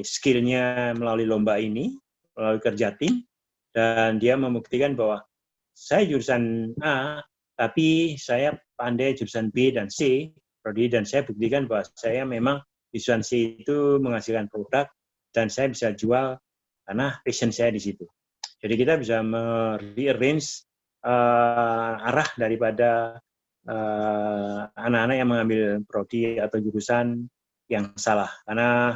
skill-nya melalui lomba ini, melalui kerja tim, dan dia membuktikan bahwa saya jurusan A, tapi saya pandai jurusan B dan C, dan saya buktikan bahwa saya memang jurusan C itu menghasilkan produk, dan saya bisa jual karena passion saya di situ. Jadi kita bisa rearrange arah daripada anak-anak yang mengambil prodi atau jurusan yang salah. Karena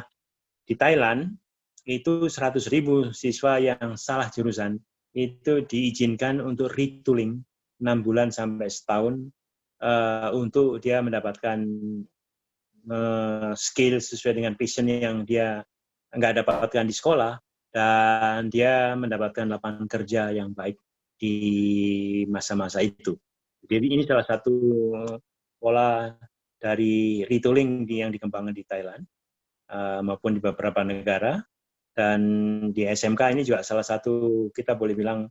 di Thailand itu 100.000 siswa yang salah jurusan itu diizinkan untuk retooling 6 bulan sampai setahun untuk dia mendapatkan skill sesuai dengan passion yang dia nggak dapatkan di sekolah, dan dia mendapatkan lapangan kerja yang baik di masa-masa itu. Jadi ini salah satu pola dari retooling yang dikembangkan di Thailand maupun di beberapa negara, dan di SMK ini juga salah satu, kita boleh bilang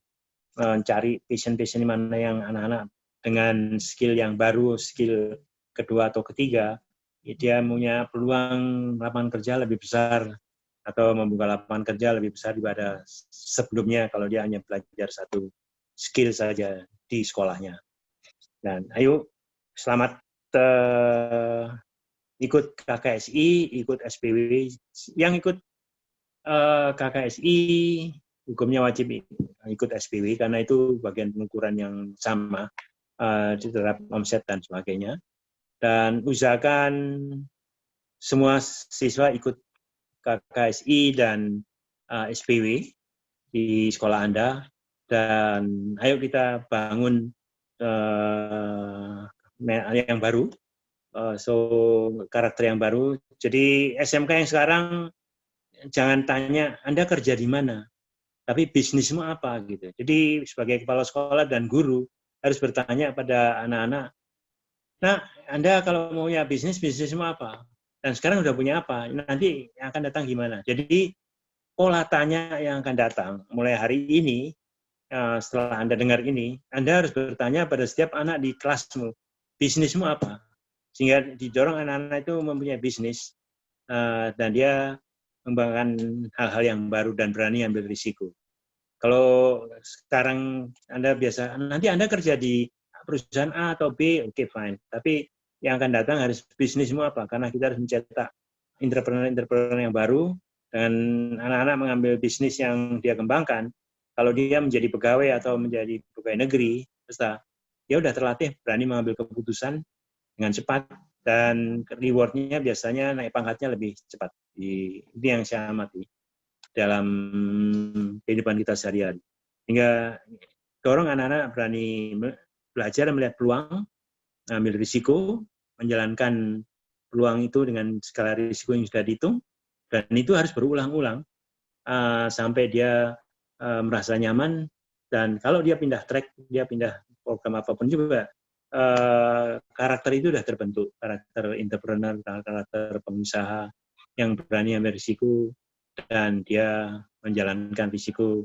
mencari passion mana yang anak-anak dengan skill yang baru, skill kedua atau ketiga, dia punya peluang lapangan kerja lebih besar atau membuka lapangan kerja lebih besar daripada sebelumnya kalau dia hanya belajar satu skill saja di sekolahnya. Dan ayo selamat ikut KKSI, ikut SPW. Yang ikut KKSI hukumnya wajib ikut SPW karena itu bagian pengukuran yang sama terhadap omset dan sebagainya. Dan usahakan semua siswa ikut KKSI dan SPW di sekolah Anda, dan ayo kita bangun yang baru, karakter yang baru. Jadi SMK yang sekarang jangan tanya Anda kerja di mana, tapi bisnismu apa gitu. Jadi sebagai kepala sekolah dan guru harus bertanya pada anak-anak, nah Anda kalau maunya bisnismu apa? Dan sekarang udah punya apa? Nanti yang akan datang gimana? Jadi pola tanya yang akan datang mulai hari ini, setelah Anda dengar ini, Anda harus bertanya pada setiap anak di kelasmu, bisnismu apa? Sehingga didorong anak-anak itu mempunyai bisnis, dan dia mengembangkan hal-hal yang baru dan berani ambil risiko. Kalau sekarang Anda biasa, nanti Anda kerja di perusahaan A atau B, oke, fine. Tapi yang akan datang harus bisnismu apa? Karena kita harus mencetak entrepreneur-entrepreneur yang baru, dan anak-anak mengambil bisnis yang dia kembangkan. Kalau dia menjadi pegawai atau menjadi pegawai negeri, dia udah terlatih berani mengambil keputusan dengan cepat, dan reward-nya biasanya naik pangkatnya lebih cepat. Ini yang saya amati dalam kehidupan kita sehari-hari. Hingga dorong anak-anak berani belajar melihat peluang, ambil risiko, menjalankan peluang itu dengan skala risiko yang sudah dihitung, dan itu harus berulang-ulang sampai dia merasa nyaman. Dan kalau dia pindah track, dia pindah program apapun juga, karakter itu sudah terbentuk, karakter entrepreneur, karakter pengusaha yang berani ambil risiko, dan dia menjalankan risiko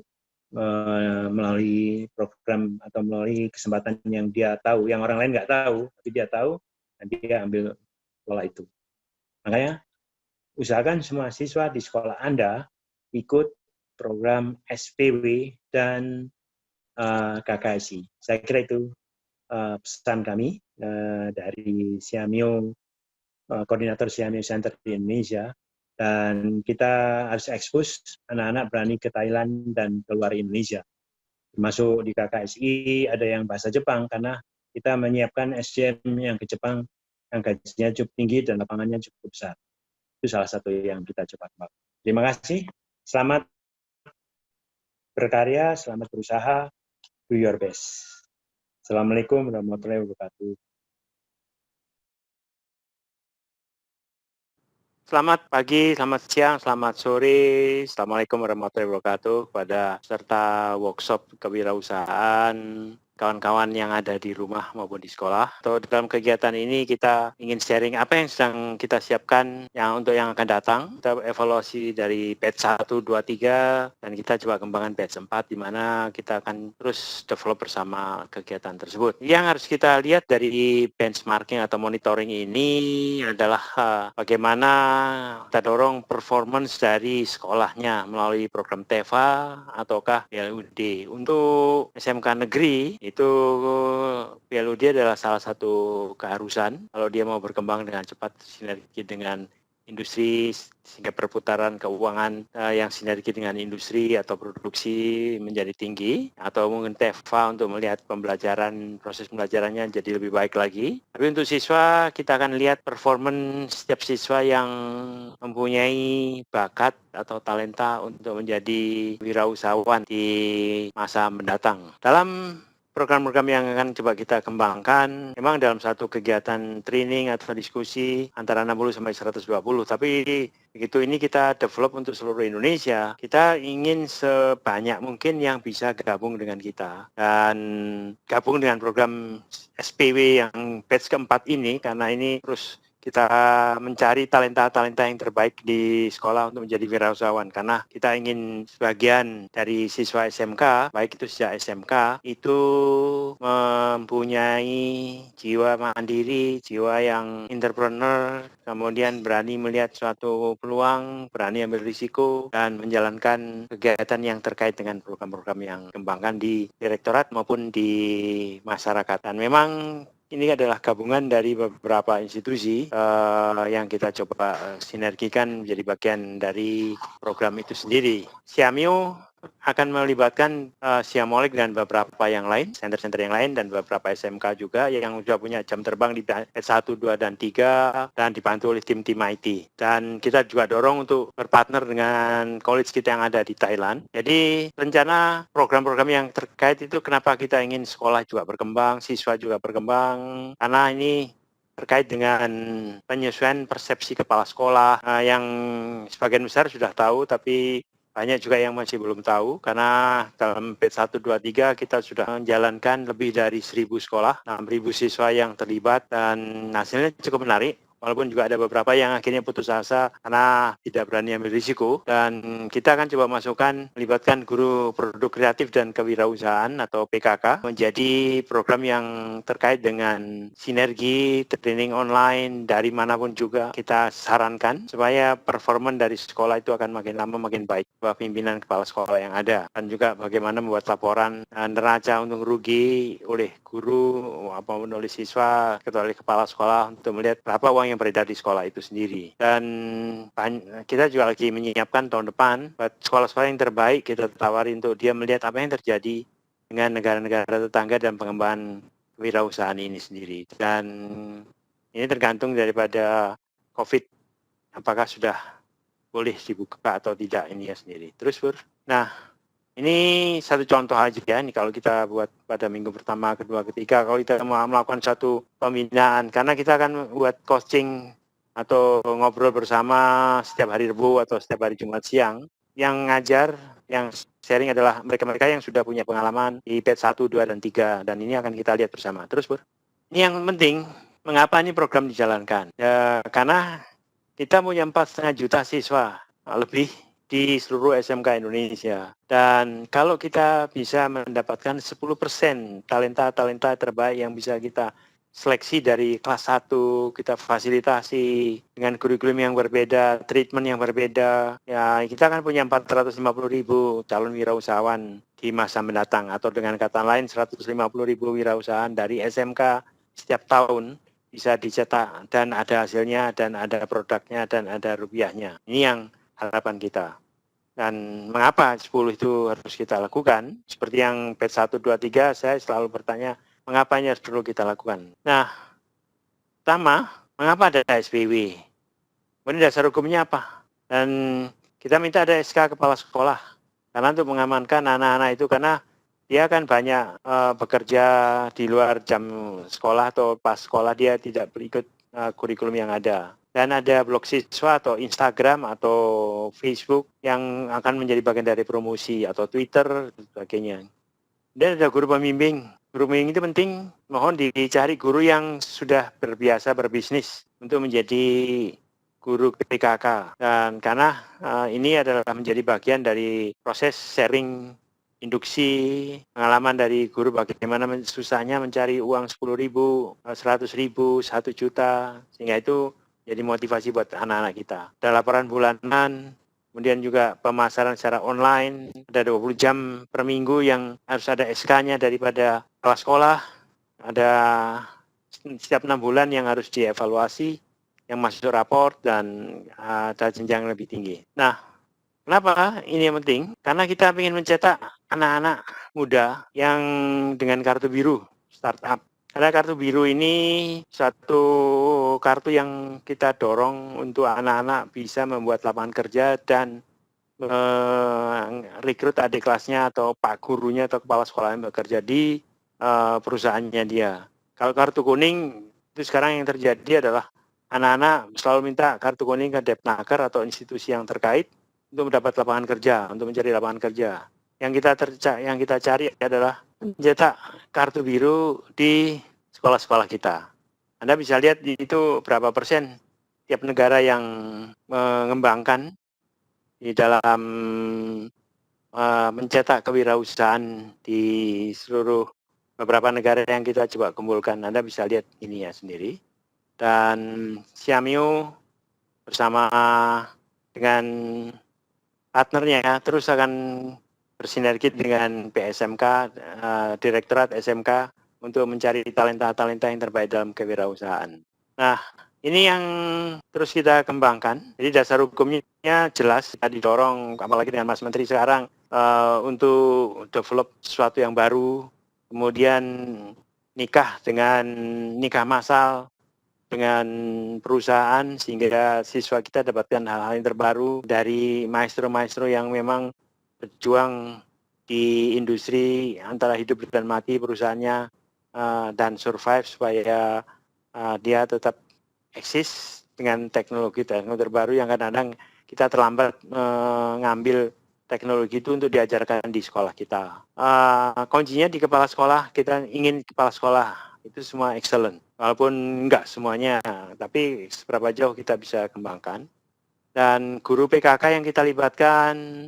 melalui program atau melalui kesempatan yang dia tahu, yang orang lain nggak tahu, tapi dia tahu, dan dia ambil pola itu. Makanya usahakan semua siswa di sekolah Anda ikut program SPW dan KKSI. Saya kira itu pesan kami dari Siamio, koordinator Siamio Center di Indonesia. Dan kita harus expose anak-anak berani ke Thailand dan keluar Indonesia. Termasuk di KKSI ada yang bahasa Jepang, karena kita menyiapkan SDM yang ke Jepang yang gajinya cukup tinggi dan lapangannya cukup besar. Itu salah satu yang kita coba kembangkan. Terima kasih. Selamat berkarya, selamat berusaha, do your best. Assalamualaikum warahmatullahi wabarakatuh. Selamat pagi, selamat siang, selamat sore. Assalamualaikum warahmatullahi wabarakatuh kepada peserta workshop kewirausahaan, kawan-kawan yang ada di rumah maupun di sekolah. Atau dalam kegiatan ini kita ingin sharing apa yang sedang kita siapkan untuk yang akan datang. Kita evaluasi dari batch 1, 2, 3, dan kita coba kembangkan batch 4, di mana kita akan terus develop bersama kegiatan tersebut. Yang harus kita lihat dari benchmarking atau monitoring ini adalah bagaimana kita dorong performance dari sekolahnya melalui program TEVA ataukah PLUD. Untuk SMK negeri, itu PLUD adalah salah satu keharusan kalau dia mau berkembang dengan cepat, sinergi dengan industri, sehingga perputaran keuangan yang sinergi dengan industri atau produksi menjadi tinggi, atau mungkin TEVA untuk melihat proses pembelajarannya jadi lebih baik lagi. Tapi untuk siswa, kita akan lihat performance setiap siswa yang mempunyai bakat atau talenta untuk menjadi wirausahawan di masa mendatang. Dalam program-program yang akan coba kita kembangkan, memang dalam satu kegiatan training atau diskusi antara 60 sampai 120, tapi begitu ini kita develop untuk seluruh Indonesia. Kita ingin sebanyak mungkin yang bisa gabung dengan kita dan gabung dengan program SPW yang batch keempat ini, karena ini terus kita mencari talenta-talenta yang terbaik di sekolah untuk menjadi wirausahawan, karena kita ingin sebagian dari siswa SMK, baik itu sejak SMK, itu mempunyai jiwa mandiri, jiwa yang entrepreneur, kemudian berani melihat suatu peluang, berani ambil risiko, dan menjalankan kegiatan yang terkait dengan program-program yang dikembangkan di direktorat maupun di masyarakat. Dan memang ini adalah gabungan dari beberapa institusi yang kita coba sinergikan menjadi bagian dari program itu sendiri. Siamio akan melibatkan Siamolik dan beberapa yang lain, center-center yang lain, dan beberapa SMK juga yang sudah punya jam terbang di batch 1, 2, dan 3, dan dibantu oleh tim-tim IT. Dan kita juga dorong untuk berpartner dengan college kita yang ada di Thailand. Jadi rencana program-program yang terkait itu, kenapa kita ingin sekolah juga berkembang, siswa juga berkembang, karena ini terkait dengan penyesuaian persepsi kepala sekolah yang sebagian besar sudah tahu, tapi banyak juga yang masih belum tahu, karena dalam batch 1, 2, 3 kita sudah menjalankan lebih dari 1.000 sekolah, 6.000 siswa yang terlibat, dan hasilnya cukup menarik. Walaupun juga ada beberapa yang akhirnya putus asa karena tidak berani ambil risiko. Dan kita akan coba masukkan, melibatkan guru produk kreatif dan kewirausahaan atau PKK menjadi program yang terkait dengan sinergi training online dari manapun juga kita sarankan supaya performa dari sekolah itu akan makin lama makin baik. Pimpinan kepala sekolah yang ada dan juga bagaimana membuat laporan neraca untung rugi oleh guru maupun oleh siswa, oleh kepala sekolah untuk melihat berapa uang yang beredar di sekolah itu sendiri. Dan kita juga lagi menyiapkan tahun depan buat sekolah-sekolah yang terbaik kita tawari untuk dia melihat apa yang terjadi dengan negara-negara tetangga dan pengembangan kewirausahaan ini sendiri. Dan ini tergantung daripada COVID, apakah sudah boleh dibuka atau tidak ini ya sendiri. Terus Pur, nah ini satu contoh aja ya, ini kalau kita buat pada minggu pertama, kedua, ketiga, kalau kita mau melakukan satu pembinaan, karena kita akan buat coaching atau ngobrol bersama setiap hari Rabu atau setiap hari Jumat siang, yang ngajar, yang sharing adalah mereka-mereka yang sudah punya pengalaman di batch 1, 2, dan 3, dan ini akan kita lihat bersama. Terus Pur, ini yang penting, mengapa ini program dijalankan? Ya, karena kita punya 4,5 juta siswa lebih di seluruh SMK Indonesia. Dan kalau kita bisa mendapatkan 10% talenta-talenta terbaik yang bisa kita seleksi dari kelas 1, kita fasilitasi dengan kurikulum yang berbeda, treatment yang berbeda, ya kita akan punya 450.000 calon wirausahawan di masa mendatang, atau dengan kata lain 150.000 wirausahaan dari SMK setiap tahun bisa dicetak dan ada hasilnya dan ada produknya dan ada rupiahnya. Ini yang harapan kita. Dan mengapa 10 itu harus kita lakukan? Seperti yang batch 1, 2, 3 saya selalu bertanya, mengapa ini harus perlu kita lakukan? Nah, pertama, mengapa ada SPW? Kemudian dasar hukumnya apa? Dan kita minta ada SK kepala sekolah. Karena untuk mengamankan anak-anak itu, karena dia kan banyak bekerja di luar jam sekolah atau pas sekolah, dia tidak berikut kurikulum yang ada. Dan ada blog siswa atau Instagram atau Facebook yang akan menjadi bagian dari promosi, atau Twitter dan sebagainya. Dan ada guru pembimbing. Guru pembimbing itu penting, mohon dicari guru yang sudah berbiasa berbisnis untuk menjadi guru PKK. Dan karena ini adalah menjadi bagian dari proses sharing induksi pengalaman dari guru bagaimana susahnya mencari uang 10.000, 100.000, 1 juta, sehingga itu jadi motivasi buat anak-anak kita. Ada laporan bulanan, kemudian juga pemasaran secara online, ada 20 jam per minggu yang harus ada SK-nya daripada kepala sekolah, ada setiap 6 bulan yang harus dievaluasi, yang masuk raport, dan ada jenjang lebih tinggi. Nah, kenapa ini yang penting? Karena kita ingin mencetak anak-anak muda yang dengan kartu biru, startup. Karena kartu biru ini satu kartu yang kita dorong untuk anak-anak bisa membuat lapangan kerja dan rekrut adik kelasnya atau pak gurunya atau kepala sekolah yang bekerja di perusahaannya dia. Kalau kartu kuning itu sekarang yang terjadi adalah anak-anak selalu minta kartu kuning ke Depnaker atau institusi yang terkait untuk mendapat lapangan kerja, untuk mencari lapangan kerja. Yang kita cari adalah mencetak kartu biru di sekolah-sekolah kita. Anda bisa lihat di itu berapa persen tiap negara yang mengembangkan di dalam mencetak kewirausahaan di seluruh beberapa negara yang kita coba kumpulkan. Anda bisa lihat ini ya sendiri. Dan Xiaomi bersama dengan partnernya terus akan bersinergi dengan PSMK, Direktorat SMK, untuk mencari talenta-talenta yang terbaik dalam kewirausahaan. Nah, ini yang terus kita kembangkan. Jadi dasar hukumnya jelas, kita didorong, apalagi dengan Mas Menteri sekarang, untuk develop sesuatu yang baru, kemudian nikah massal dengan perusahaan, sehingga siswa kita dapatkan hal-hal yang terbaru dari maestro-maestro yang memang berjuang di industri antara hidup dan mati perusahaannya, dan survive supaya dia tetap eksis dengan teknologi terbaru yang kadang-kadang kita terlambat mengambil teknologi itu untuk diajarkan di sekolah kita. Kuncinya di kepala sekolah, kita ingin kepala sekolah itu semua excellent. Walaupun enggak semuanya, tapi seberapa jauh kita bisa kembangkan. Dan guru PKK yang kita libatkan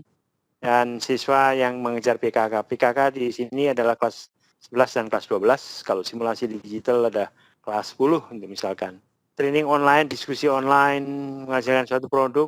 dan siswa yang mengejar PKK. PKK di sini adalah kelas 11 dan kelas 12. Kalau simulasi digital ada kelas 10 untuk misalkan. Training online, diskusi online, menghasilkan suatu produk,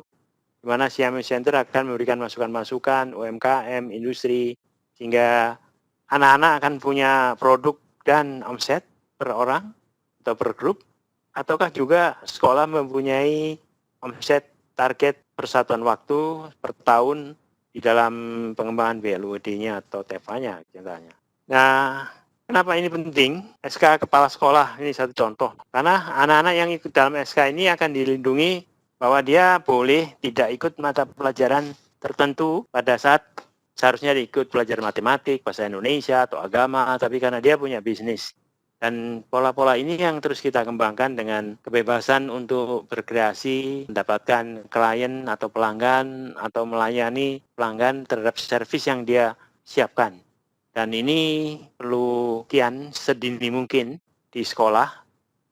di mana CMU Center akan memberikan masukan-masukan, UMKM, industri, sehingga anak-anak akan punya produk dan omset per orang atau per grup, ataukah juga sekolah mempunyai omset target per satuan waktu per tahun di dalam pengembangan BLUD-nya atau TEFA-nya contohnya. Nah, kenapa ini penting? SK Kepala Sekolah ini satu contoh. Karena anak-anak yang ikut dalam SK ini akan dilindungi bahwa dia boleh tidak ikut mata pelajaran tertentu pada saat seharusnya dia ikut pelajaran matematik, bahasa Indonesia, atau agama, tapi karena dia punya bisnis. Dan pola-pola ini yang terus kita kembangkan dengan kebebasan untuk berkreasi, mendapatkan klien atau pelanggan, atau melayani pelanggan terhadap servis yang dia siapkan. Dan ini perlu kian sedini mungkin di sekolah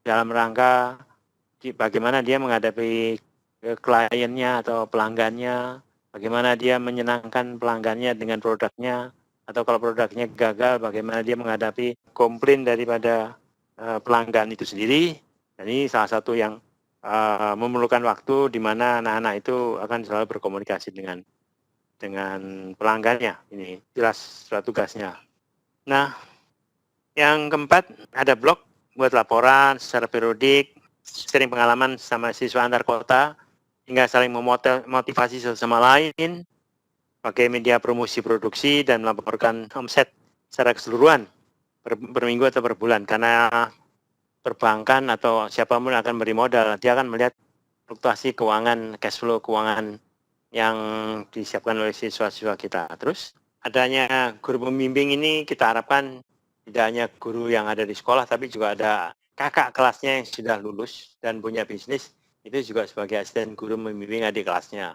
dalam rangka bagaimana dia menghadapi kliennya atau pelanggannya, bagaimana dia menyenangkan pelanggannya dengan produknya, atau kalau produknya gagal, bagaimana dia menghadapi komplain daripada pelanggan itu sendiri. Dan ini salah satu yang memerlukan waktu di mana anak-anak itu akan selalu berkomunikasi dengan pelanggannya. Ini jelas suatu tugasnya. Nah, yang keempat ada blog buat laporan secara periodik, sharing pengalaman sama siswa antar kota, hingga saling memotivasi satu sama lain, pakai media promosi produksi, dan melaporkan omset secara keseluruhan per minggu atau per bulan. Karena perbankan atau siapapun akan beri modal, dia akan melihat fluktuasi keuangan, cash flow keuangan yang disiapkan oleh siswa-siswa kita. Terus adanya guru pembimbing ini kita harapkan tidak hanya guru yang ada di sekolah, tapi juga ada kakak kelasnya yang sudah lulus dan punya bisnis, itu juga sebagai asisten guru membimbing adik kelasnya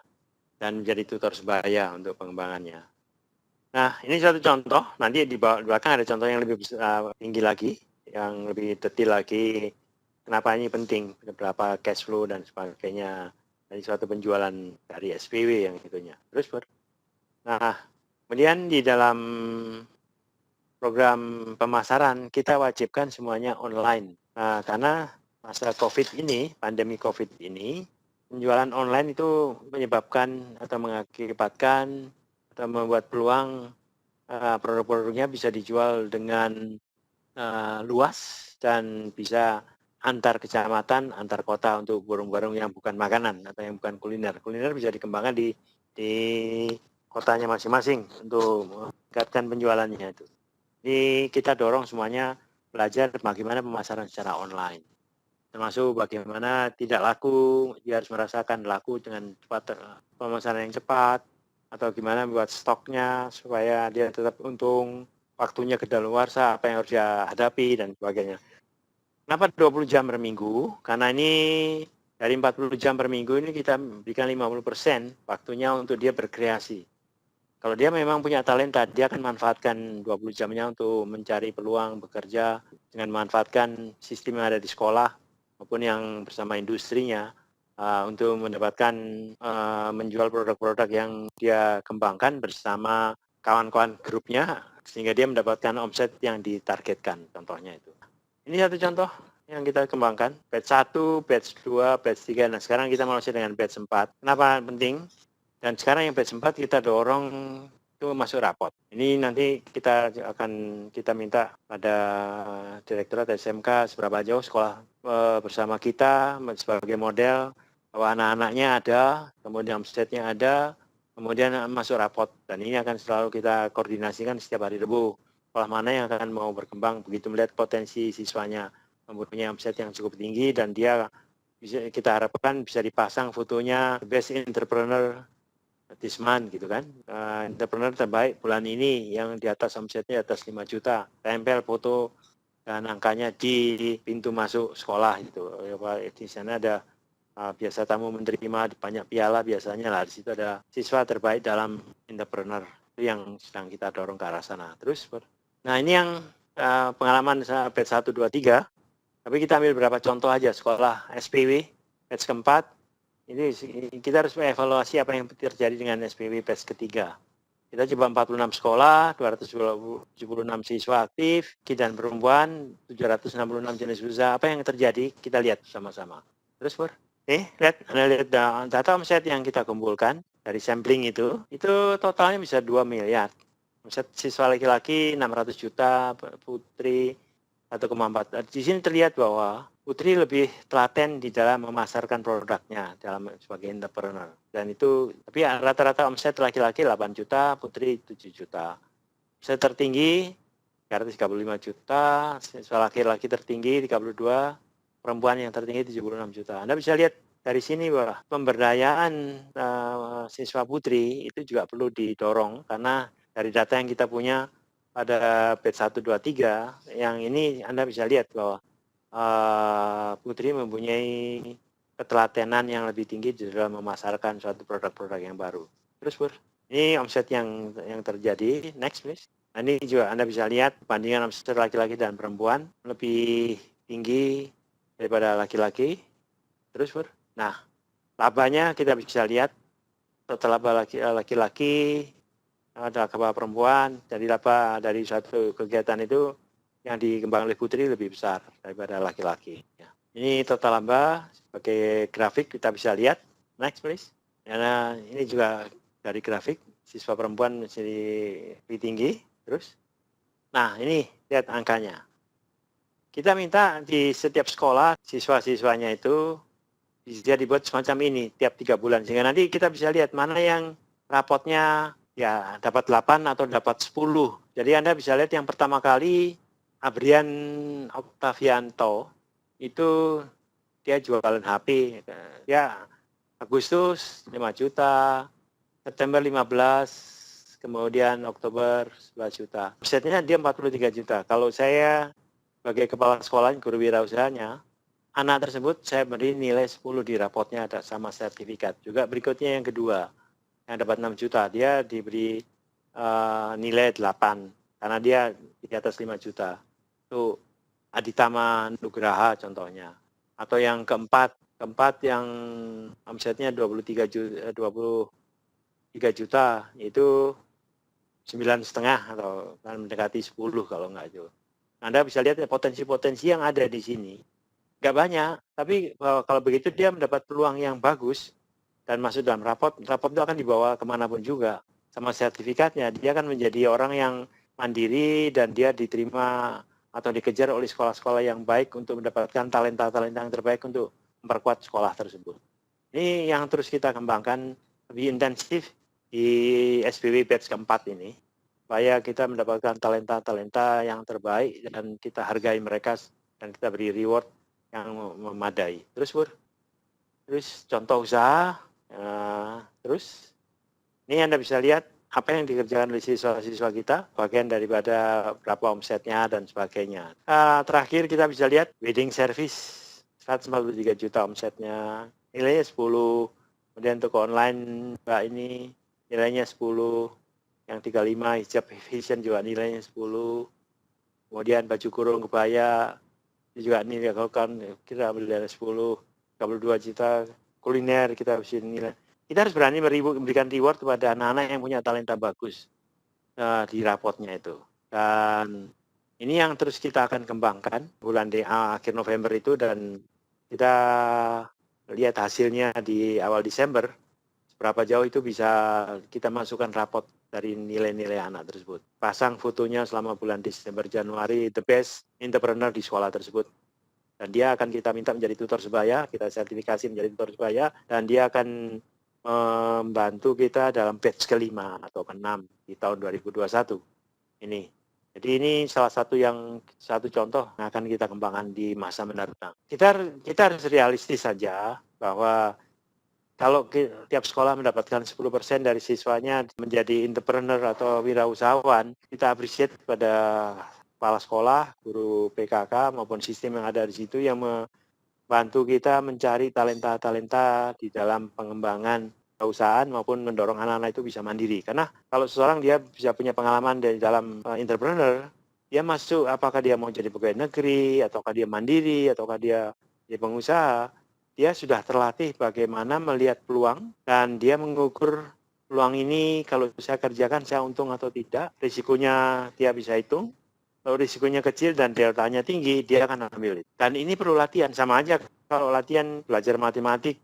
dan menjadi tutor sebaya untuk pengembangannya. Nah, ini satu contoh. Nanti di belakang ada contoh yang lebih tinggi lagi, yang lebih detail lagi. Kenapa ini penting? Berapa cash flow dan sebagainya dari suatu penjualan dari SPW yang itunya. Terus, nah, kemudian di dalam program pemasaran kita wajibkan semuanya online. Nah, karena masa COVID ini, pandemi COVID ini, penjualan online itu menyebabkan atau mengakibatkan atau membuat peluang produk-produknya bisa dijual dengan luas dan bisa antar kecamatan, antar kota untuk warung-warung yang bukan makanan atau yang bukan kuliner. Kuliner bisa dikembangkan di kotanya masing-masing untuk meningkatkan penjualannya itu. Jadi kita dorong semuanya belajar bagaimana pemasaran secara online. Termasuk bagaimana tidak laku, dia harus merasakan laku dengan cepat, pemasaran yang cepat, atau gimana buat stoknya supaya dia tetap untung, waktunya kedaluarsa, apa yang harus dia hadapi, dan sebagainya. Kenapa 20 jam per minggu? Karena ini dari 40 jam per minggu ini kita berikan 50% waktunya untuk dia berkreasi. Kalau dia memang punya talenta, dia akan manfaatkan 20 jamnya untuk mencari peluang bekerja dengan memanfaatkan sistem yang ada di sekolah maupun yang bersama industrinya untuk mendapatkan menjual produk-produk yang dia kembangkan bersama kawan-kawan grupnya sehingga dia mendapatkan omset yang ditargetkan, contohnya itu. Ini satu contoh yang kita kembangkan, batch 1, batch 2, batch 3. Nah, sekarang kita masih dengan batch 4. Kenapa penting? Dan sekarang yang batch 4 kita dorong itu masuk rapot. Ini nanti kita minta pada Direktorat SMK seberapa jauh sekolah bersama kita sebagai model bahwa anak-anaknya ada, kemudian omsetnya ada, kemudian masuk rapot. Dan ini akan selalu kita koordinasikan setiap hari Rabu. Sekolah mana yang akan mau berkembang begitu melihat potensi siswanya mempunyai omset yang cukup tinggi dan dia kita harapkan bisa dipasang fotonya best entrepreneur this month gitu kan, entrepreneur terbaik bulan ini yang di atas omsetnya di atas 5 juta, tempel foto dan angkanya di pintu masuk sekolah gitu. Di sana ada biasa tamu menerima banyak piala biasanya lah, di situ ada siswa terbaik dalam entrepreneur, itu yang sedang kita dorong ke arah sana. Terus, nah ini yang pengalaman batch 1, 2, 3, tapi kita ambil beberapa contoh aja. Sekolah SPW batch keempat, ini kita harus mengevaluasi apa yang terjadi dengan SPW batch ketiga. Kita coba 46 sekolah, 276 siswa aktif, laki dan perempuan, 766 jenis usaha. Apa yang terjadi? Kita lihat sama-sama. Terus, Pur. Lihat data omset yang kita kumpulkan dari sampling itu totalnya bisa 2 miliar. Omset siswa laki-laki 600 juta, putri 1,4. Di sini terlihat bahwa putri lebih telaten di dalam memasarkan produknya dalam sebagai entrepreneur. Dan itu, tapi rata-rata omset laki-laki 8 juta, putri 7 juta. Omset tertinggi 335 juta, siswa laki-laki tertinggi 32, perempuan yang tertinggi 76 juta. Anda bisa lihat dari sini bahwa pemberdayaan siswa putri itu juga perlu didorong, karena dari data yang kita punya pada batch 1, 2, 3, yang ini Anda bisa lihat bahwa putri mempunyai ketelatenan yang lebih tinggi di dalam memasarkan suatu produk-produk yang baru. Terus, Pur, ini omset yang terjadi. Next, please. Nah, ini juga Anda bisa lihat perbandingan omset laki-laki dan perempuan lebih tinggi daripada laki-laki. Terus, Pur. Nah, labanya kita bisa lihat setelah laki-laki ada laba perempuan, jadi laba dari satu kegiatan itu yang dikembangkan oleh putri lebih besar daripada laki-laki. Ya. Ini total laba sebagai grafik kita bisa lihat. Next, please. Karena ini juga dari grafik siswa perempuan masih lebih tinggi. Terus, nah ini lihat angkanya. Kita minta di setiap sekolah siswa-siswanya itu bisa dibuat semacam ini tiap 3 bulan, sehingga nanti kita bisa lihat mana yang rapotnya ya dapat 8 atau dapat 10. Jadi Anda bisa lihat yang pertama kali Abrian Octavianto itu dia jualan HP. Ya, Agustus 5 juta, September 15, kemudian Oktober 11 juta. Omsetnya dia 43 juta. Kalau saya sebagai kepala sekolah guru wirausahanya, anak tersebut saya beri nilai 10 di rapotnya ada sama sertifikat. Juga berikutnya yang kedua, yang dapat 6 juta, dia diberi nilai 8 karena dia di atas 5 juta. Itu Aditama Nugraha contohnya. Atau yang keempat yang omsetnya 23 juta itu 9,5 atau mendekati 10 kalau enggak itu. Anda bisa lihat potensi-potensi yang ada di sini. Enggak banyak, tapi kalau begitu dia mendapat peluang yang bagus dan masuk dalam rapot itu akan dibawa kemanapun juga. Sama sertifikatnya, dia akan menjadi orang yang mandiri dan dia diterima atau dikejar oleh sekolah-sekolah yang baik untuk mendapatkan talenta-talenta yang terbaik untuk memperkuat sekolah tersebut. Ini yang terus kita kembangkan lebih intensif di SPW batch keempat ini, supaya kita mendapatkan talenta-talenta yang terbaik dan kita hargai mereka dan kita beri reward yang memadai. Terus, Pur. Terus contoh usaha. Terus ini Anda bisa lihat apa yang dikerjakan oleh siswa-siswa kita, bagian daripada berapa omsetnya dan sebagainya. Terakhir kita bisa lihat wedding service 143 juta omsetnya, nilainya 10. Kemudian toko online Mbak ini nilainya 10. Yang 35 hijab fashion juga nilainya 10. Kemudian baju kurung kebaya juga nilai kita nilai 10. 32 juta. Kuliner kita bisa nilai. Kita harus berani memberikan reward kepada anak-anak yang punya talenta bagus di rapotnya itu. Dan ini yang terus kita akan kembangkan bulan akhir November itu, dan kita lihat hasilnya di awal Desember. Berapa jauh itu bisa kita masukkan rapot dari nilai-nilai anak tersebut. Pasang fotonya selama bulan Desember, Januari, the best entrepreneur di sekolah tersebut. Dan dia akan kita minta menjadi tutor sebaya, kita sertifikasi menjadi tutor sebaya, dan dia akan membantu kita dalam batch kelima atau ke-6 di tahun 2021 ini. Jadi ini salah satu contoh yang akan kita kembangkan di masa mendatang. Kita harus realistis saja bahwa kalau tiap sekolah mendapatkan 10% dari siswanya menjadi entrepreneur atau wirausahawan, kita appreciate pada kepala sekolah, guru PKK maupun sistem yang ada di situ yang bantu kita mencari talenta-talenta di dalam pengembangan perusahaan maupun mendorong anak-anak itu bisa mandiri. Karena kalau seseorang dia bisa punya pengalaman dari dalam entrepreneur, dia masuk, apakah dia mau jadi pegawai negeri, ataukah dia mandiri, ataukah dia jadi pengusaha, dia sudah terlatih bagaimana melihat peluang dan dia mengukur peluang ini kalau saya kerjakan saya untung atau tidak, risikonya dia bisa hitung. Kalau risikonya kecil dan deltanya tinggi, dia akan ambil. Dan ini perlu latihan, sama aja kalau latihan belajar matematik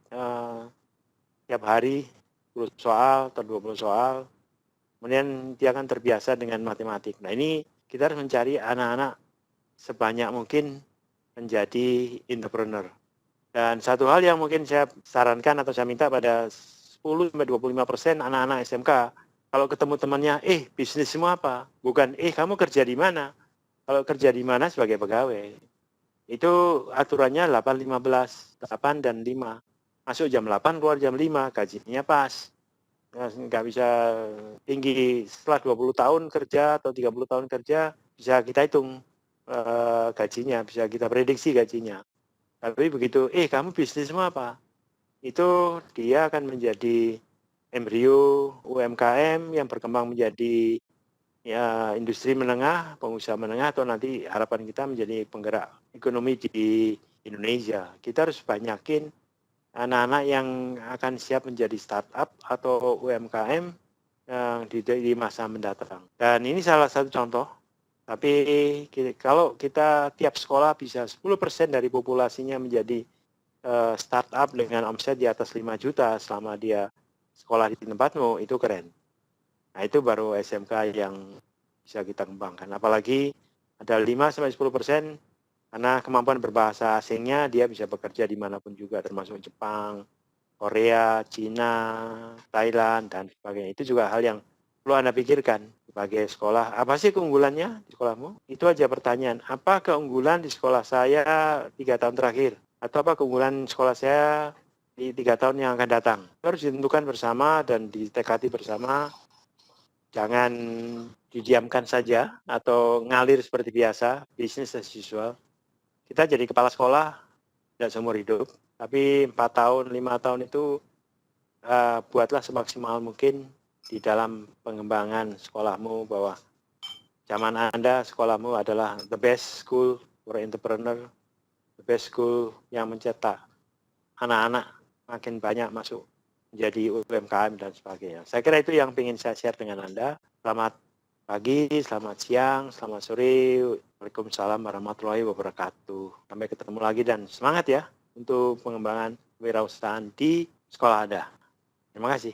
tiap hari 10 soal atau 20 soal, kemudian dia akan terbiasa dengan matematik. Nah ini kita harus mencari anak-anak sebanyak mungkin menjadi entrepreneur. Dan satu hal yang mungkin saya sarankan atau saya minta pada 10-25% anak-anak SMK, kalau ketemu temannya, bisnis semua apa? Bukan, kamu kerja di mana? Kalau kerja di mana sebagai pegawai. Itu aturannya 8-15, 8 dan 5. Masuk jam 8, keluar jam 5, gajinya pas. Nggak bisa tinggi. Setelah 20 tahun kerja atau 30 tahun kerja, bisa kita hitung gajinya, bisa kita prediksi gajinya. Tapi begitu, kamu bisnis semua apa? Itu dia akan menjadi embrio UMKM yang berkembang menjadi industri menengah, pengusaha menengah, atau nanti harapan kita menjadi penggerak ekonomi di Indonesia. Kita harus banyakin anak-anak yang akan siap menjadi startup atau UMKM di masa mendatang. Dan ini salah satu contoh. Tapi kalau kita tiap sekolah bisa 10% dari populasinya menjadi startup dengan omset di atas 5 juta selama dia sekolah di tempatmu, itu keren. Nah itu baru SMK yang bisa kita kembangkan. Apalagi ada 5-10% karena kemampuan berbahasa asingnya dia bisa bekerja dimanapun juga, termasuk Jepang, Korea, Cina, Thailand, dan sebagainya. Itu juga hal yang perlu Anda pikirkan sebagai sekolah. Apa sih keunggulannya di sekolahmu? Itu aja pertanyaan. Apa keunggulan di sekolah saya 3 tahun terakhir? Atau apa keunggulan sekolah saya di 3 tahun yang akan datang? Itu harus ditentukan bersama dan ditekati bersama. Jangan didiamkan saja atau ngalir seperti biasa, business as usual. Kita jadi kepala sekolah tidak seumur hidup, tapi 4 tahun, 5 tahun itu buatlah semaksimal mungkin di dalam pengembangan sekolahmu, bahwa zaman Anda sekolahmu adalah the best school for entrepreneur, the best school yang mencetak anak-anak makin banyak masuk menjadi UMKM dan sebagainya. Saya kira itu yang ingin saya share dengan Anda. Selamat pagi, selamat siang, selamat sore. Waalaikumsalam warahmatullahi wabarakatuh. Sampai ketemu lagi dan semangat ya untuk pengembangan wirausahaan di sekolah Anda. Terima kasih.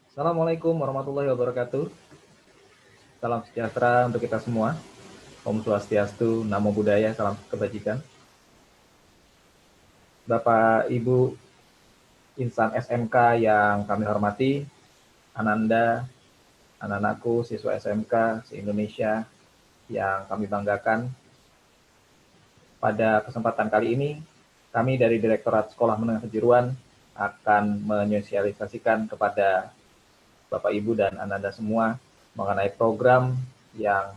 Assalamualaikum warahmatullahi wabarakatuh. Salam sejahtera untuk kita semua. Om Swastiastu, Namo Buddhaya, salam kebajikan. Bapak, Ibu, insan SMK yang kami hormati, Ananda, anak-anakku, siswa SMK se-Indonesia yang kami banggakan. Pada kesempatan kali ini, kami dari Direktorat Sekolah Menengah Kejuruan akan menyosialisasikan kepada Bapak, Ibu, dan Ananda semua mengenai program yang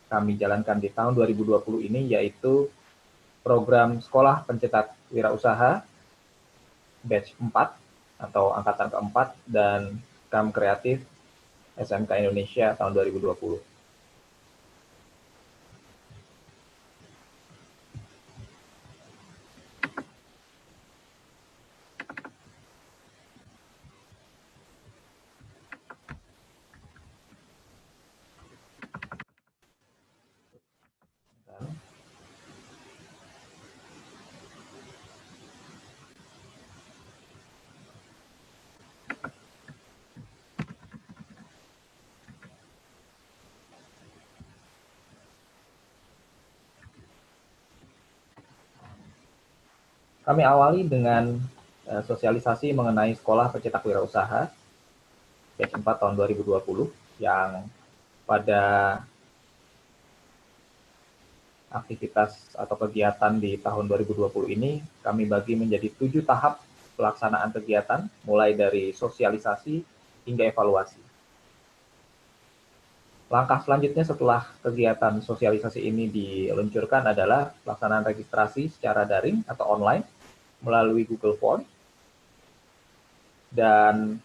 kami jalankan di tahun 2020 ini, yaitu program Sekolah Pencetak Wirausaha Batch 4 atau Angkatan ke-4 dan Kam Kreatif SMK Indonesia tahun 2020. Kami awali dengan sosialisasi mengenai Sekolah Pencetak Wirausaha Batch 4 tahun 2020 yang pada aktivitas atau kegiatan di tahun 2020 ini kami bagi menjadi 7 tahap pelaksanaan kegiatan, mulai dari sosialisasi hingga evaluasi. Langkah selanjutnya setelah kegiatan sosialisasi ini diluncurkan adalah pelaksanaan registrasi secara daring atau online melalui Google Form. Dan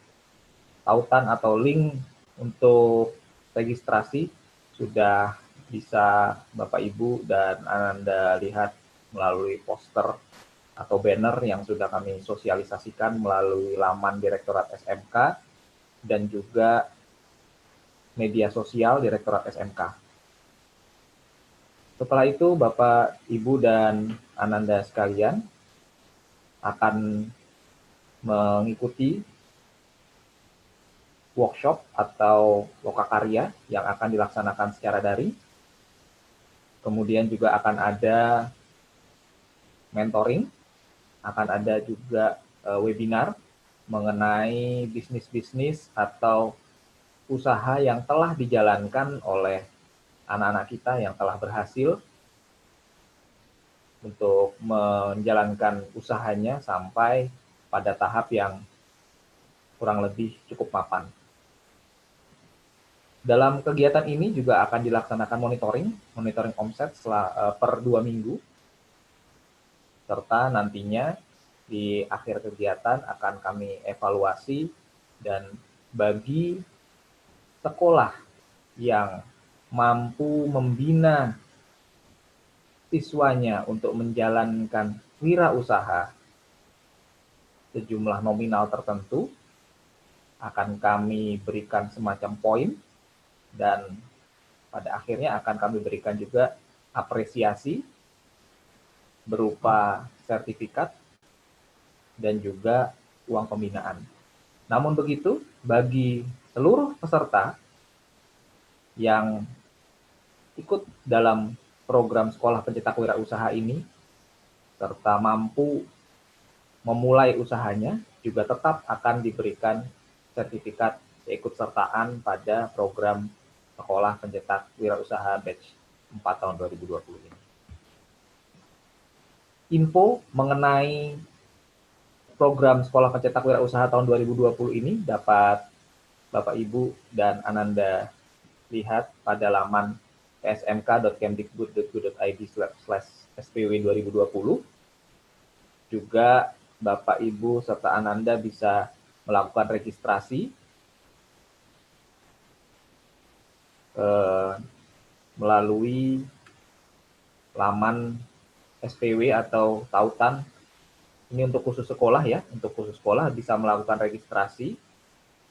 tautan atau link untuk registrasi sudah bisa Bapak Ibu dan Ananda lihat melalui poster atau banner yang sudah kami sosialisasikan melalui laman Direktorat SMK dan juga media sosial Direktorat SMK. Setelah itu Bapak, Ibu, dan Ananda sekalian akan mengikuti workshop atau lokakarya yang akan dilaksanakan secara daring. Kemudian juga akan ada mentoring, akan ada juga webinar mengenai bisnis-bisnis atau usaha yang telah dijalankan oleh anak-anak kita yang telah berhasil untuk menjalankan usahanya sampai pada tahap yang kurang lebih cukup mapan. Dalam kegiatan ini juga akan dilaksanakan monitoring omset per 2 minggu, serta nantinya di akhir kegiatan akan kami evaluasi, dan bagi sekolah yang mampu membina siswanya untuk menjalankan wirausaha sejumlah nominal tertentu, akan kami berikan semacam poin, dan pada akhirnya akan kami berikan juga apresiasi berupa sertifikat dan juga uang pembinaan. Namun begitu, bagi seluruh peserta yang ikut dalam program Sekolah Pencetak Wirausaha ini, serta mampu memulai usahanya, juga tetap akan diberikan sertifikat keikutsertaan pada program Sekolah Pencetak Wirausaha Batch 4 tahun 2020 ini. Info mengenai program Sekolah Pencetak Wirausaha tahun 2020 ini dapat Bapak Ibu dan Ananda lihat pada laman psmk.kemdikbud.go.id/spw 2020. Juga Bapak Ibu serta Ananda bisa melakukan registrasi melalui laman SPW atau tautan. Ini untuk khusus sekolah ya, untuk khusus sekolah bisa melakukan registrasi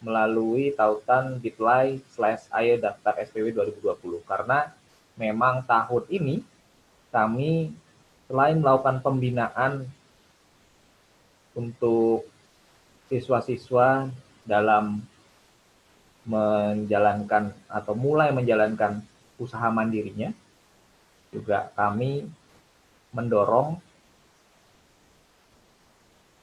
melalui tautan bit.ly/ayo daftar SPW 2020. Karena memang tahun ini kami selain melakukan pembinaan untuk siswa-siswa dalam menjalankan atau mulai menjalankan usaha mandirinya, juga kami mendorong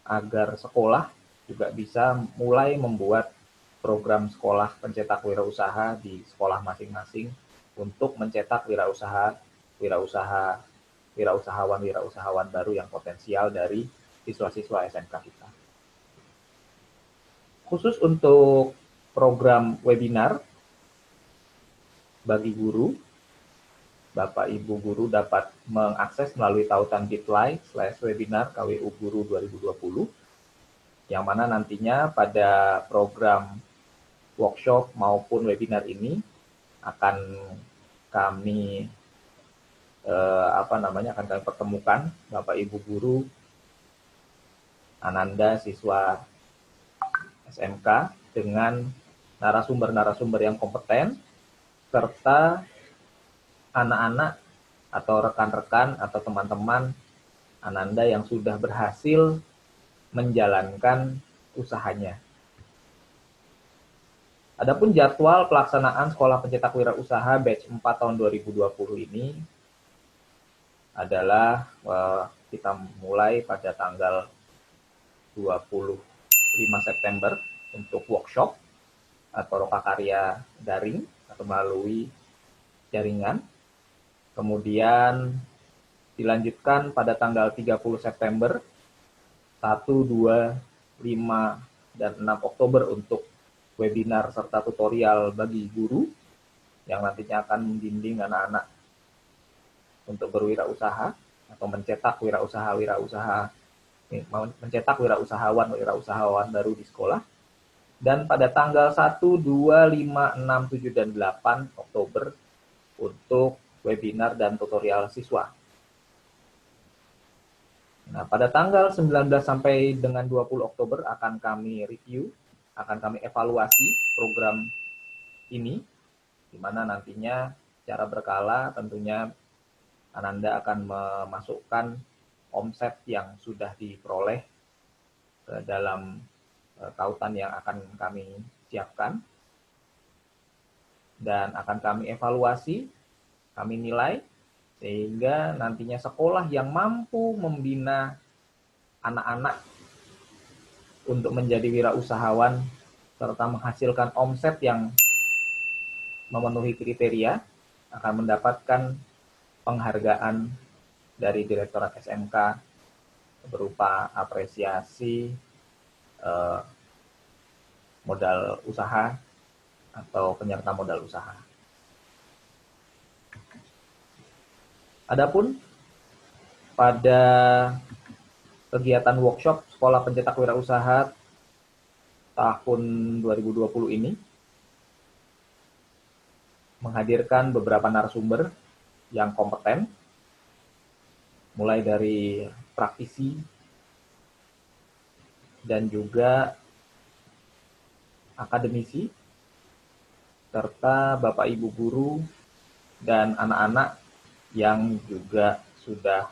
agar sekolah juga bisa mulai membuat program sekolah pencetak wirausaha di sekolah masing-masing untuk mencetak wirausahawan baru yang potensial dari siswa-siswa SMK kita. Khusus untuk program webinar bagi guru, Bapak Ibu guru dapat mengakses melalui tautan bit.ly/webinar KWU Guru 2020, yang mana nantinya pada program workshop maupun webinar ini akan kami akan kami pertemukan Bapak Ibu guru, Ananda siswa SMK dengan narasumber-narasumber yang kompeten, serta anak-anak atau rekan-rekan atau teman-teman Ananda yang sudah berhasil menjalankan usahanya. Adapun jadwal pelaksanaan Sekolah Pencetak Wirausaha Batch 4 tahun 2020 ini adalah kita mulai pada tanggal 25 September untuk workshop atau lokakarya daring atau melalui jaringan. Kemudian dilanjutkan pada tanggal 30 September, 1, 2, 5, dan 6 Oktober untuk webinar serta tutorial bagi guru yang nantinya akan membimbing anak-anak untuk berwirausaha atau mencetak wirausahawan baru di sekolah. dan pada tanggal 1, 2, 5, 6, 7, dan 8 Oktober untuk webinar dan tutorial siswa. Nah, pada tanggal 19 sampai dengan 20 Oktober akan kami review, akan kami evaluasi program ini, di mana nantinya secara berkala tentunya Ananda akan memasukkan omset yang sudah diperoleh ke dalam tautan yang akan kami siapkan, dan akan kami evaluasi, kami nilai, sehingga nantinya sekolah yang mampu membina anak-anak untuk menjadi wirausahawan serta menghasilkan omset yang memenuhi kriteria akan mendapatkan penghargaan dari Direktorat SMK berupa apresiasi modal usaha atau penyerta modal usaha. Adapun pada kegiatan workshop Sekolah Pencetak Wirausaha tahun 2020 ini menghadirkan beberapa narasumber yang kompeten, mulai dari praktisi dan juga akademisi, serta Bapak Ibu guru dan anak-anak yang juga sudah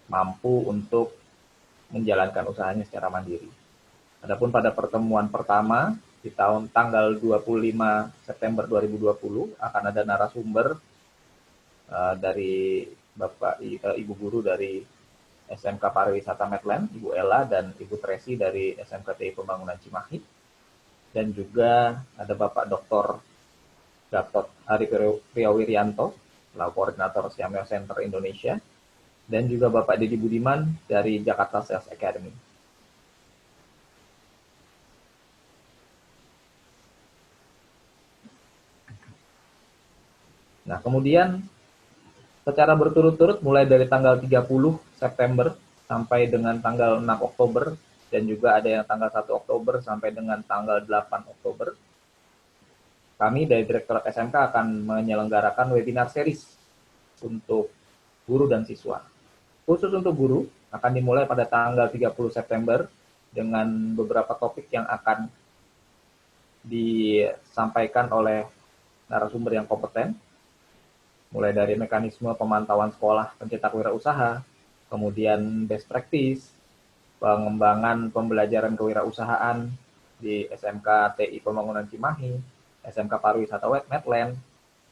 mampu untuk menjalankan usahanya secara mandiri. Adapun pada pertemuan pertama di tanggal 25 September 2020 akan ada narasumber dari Bapak Ibu guru dari SMK Pariwisata Medland, Ibu Ella dan Ibu Tresi dari SMK TI Pembangunan Cimahi, dan juga ada Bapak Dr. Gatot Hari Priawiryanto, selaku Koordinator Siameo Center Indonesia, dan juga Bapak Dedi Budiman dari Jakarta Sales Academy. Nah, kemudian secara berturut-turut mulai dari tanggal 30 September sampai dengan tanggal 6 Oktober, dan juga ada yang tanggal 1 Oktober sampai dengan tanggal 8 Oktober, kami dari Direktorat SMK akan menyelenggarakan webinar series untuk guru dan siswa. Khusus untuk guru, akan dimulai pada tanggal 30 September dengan beberapa topik yang akan disampaikan oleh narasumber yang kompeten, mulai dari mekanisme pemantauan sekolah pencetak wirausaha, kemudian best practice, pengembangan pembelajaran kewirausahaan di SMK TI Pembangunan Cimahi, SMK Pariwisata Medland,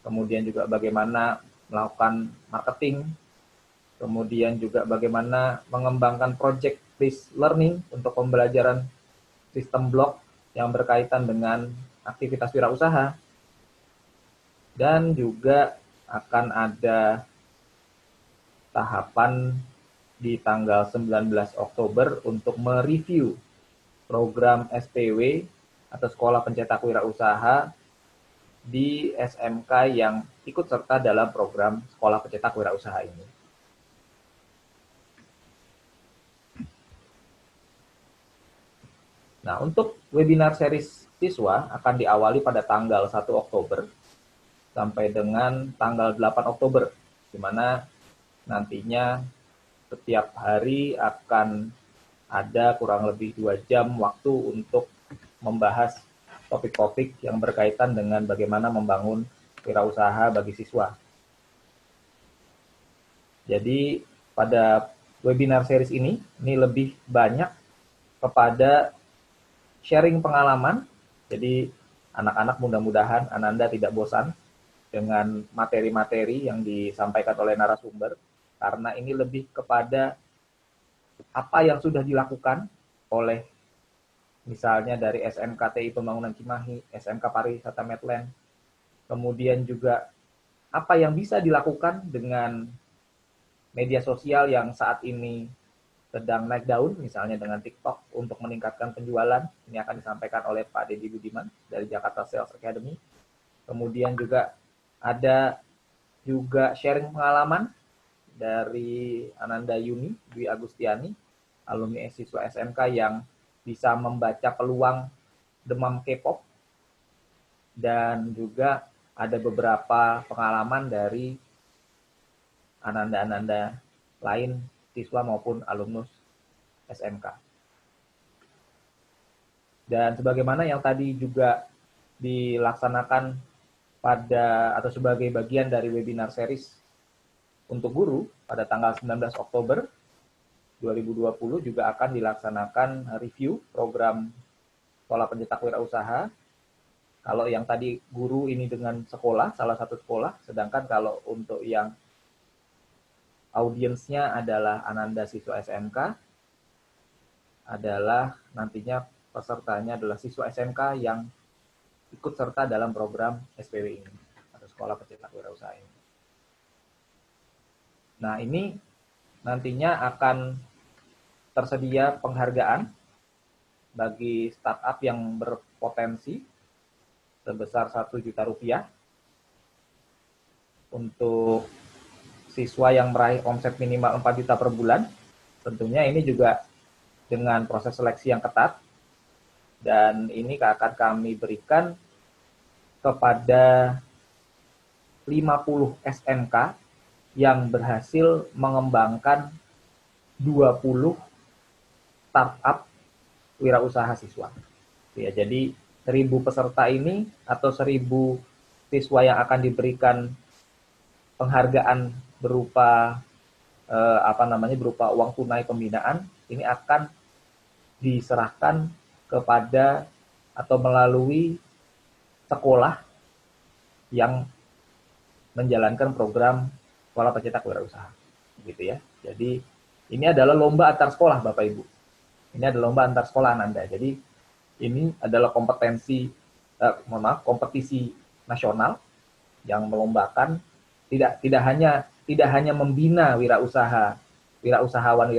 kemudian juga bagaimana melakukan marketing, kemudian juga bagaimana mengembangkan project based learning untuk pembelajaran sistem blok yang berkaitan dengan aktivitas wirausaha, dan juga akan ada tahapan di tanggal 19 Oktober untuk mereview program SPW atau Sekolah Pencetak Wirausaha di SMK yang ikut serta dalam program Sekolah Pencetak Wirausaha ini. Nah, untuk webinar series siswa akan diawali pada tanggal 1 Oktober sampai dengan tanggal 8 Oktober, di mana nantinya setiap hari akan ada kurang lebih 2 jam waktu untuk membahas topik-topik yang berkaitan dengan bagaimana membangun wirausaha bagi siswa. Jadi pada webinar series ini lebih banyak kepada sharing pengalaman. Jadi anak-anak mudah-mudahan Ananda tidak bosan dengan materi-materi yang disampaikan oleh narasumber, karena ini lebih kepada apa yang sudah dilakukan oleh misalnya dari SMK TI Pembangunan Cimahi, SMK Pariwisata Medland, kemudian juga apa yang bisa dilakukan dengan media sosial yang saat ini sedang naik daun, misalnya dengan TikTok untuk meningkatkan penjualan. Ini akan disampaikan oleh Pak Dedi Budiman dari Jakarta Sales Academy. Kemudian juga ada juga sharing pengalaman dari Ananda Yuni Dwi Agustiani, alumni siswa SMK yang bisa membaca peluang demam K-pop, dan juga ada beberapa pengalaman dari ananda-ananda lain, siswa maupun alumnus SMK. Dan sebagaimana yang tadi juga dilaksanakan pada atau sebagai bagian dari webinar series untuk guru pada tanggal 19 Oktober 2020 juga akan dilaksanakan review program Sekolah Pencetak Wirausaha. Kalau yang tadi guru ini dengan sekolah, salah satu sekolah, sedangkan kalau untuk yang audiensnya adalah ananda siswa SMK, adalah nantinya pesertanya adalah siswa SMK yang ikut serta dalam program SPW ini, atau Sekolah Pencetak Wirausaha ini. Nah, ini nantinya akan tersedia penghargaan bagi startup yang berpotensi sebesar Rp1 juta untuk siswa yang meraih omset minimal 4 juta per bulan. Tentunya ini juga dengan proses seleksi yang ketat, dan ini akan kami berikan kepada 50 SMK yang berhasil mengembangkan 20 startup wirausaha siswa. Ya, jadi 1.000 peserta ini atau 1.000 siswa yang akan diberikan penghargaan berupa berupa uang tunai pembinaan, ini akan diserahkan kepada atau melalui sekolah yang menjalankan program Sekolah Pencetak Wirausaha, gitu ya. Jadi ini adalah lomba antar sekolah, Bapak Ibu. Ini adalah lomba antar sekolah Ananda. Jadi ini adalah kompetisi nasional yang melombakan tidak hanya membina wirausahawan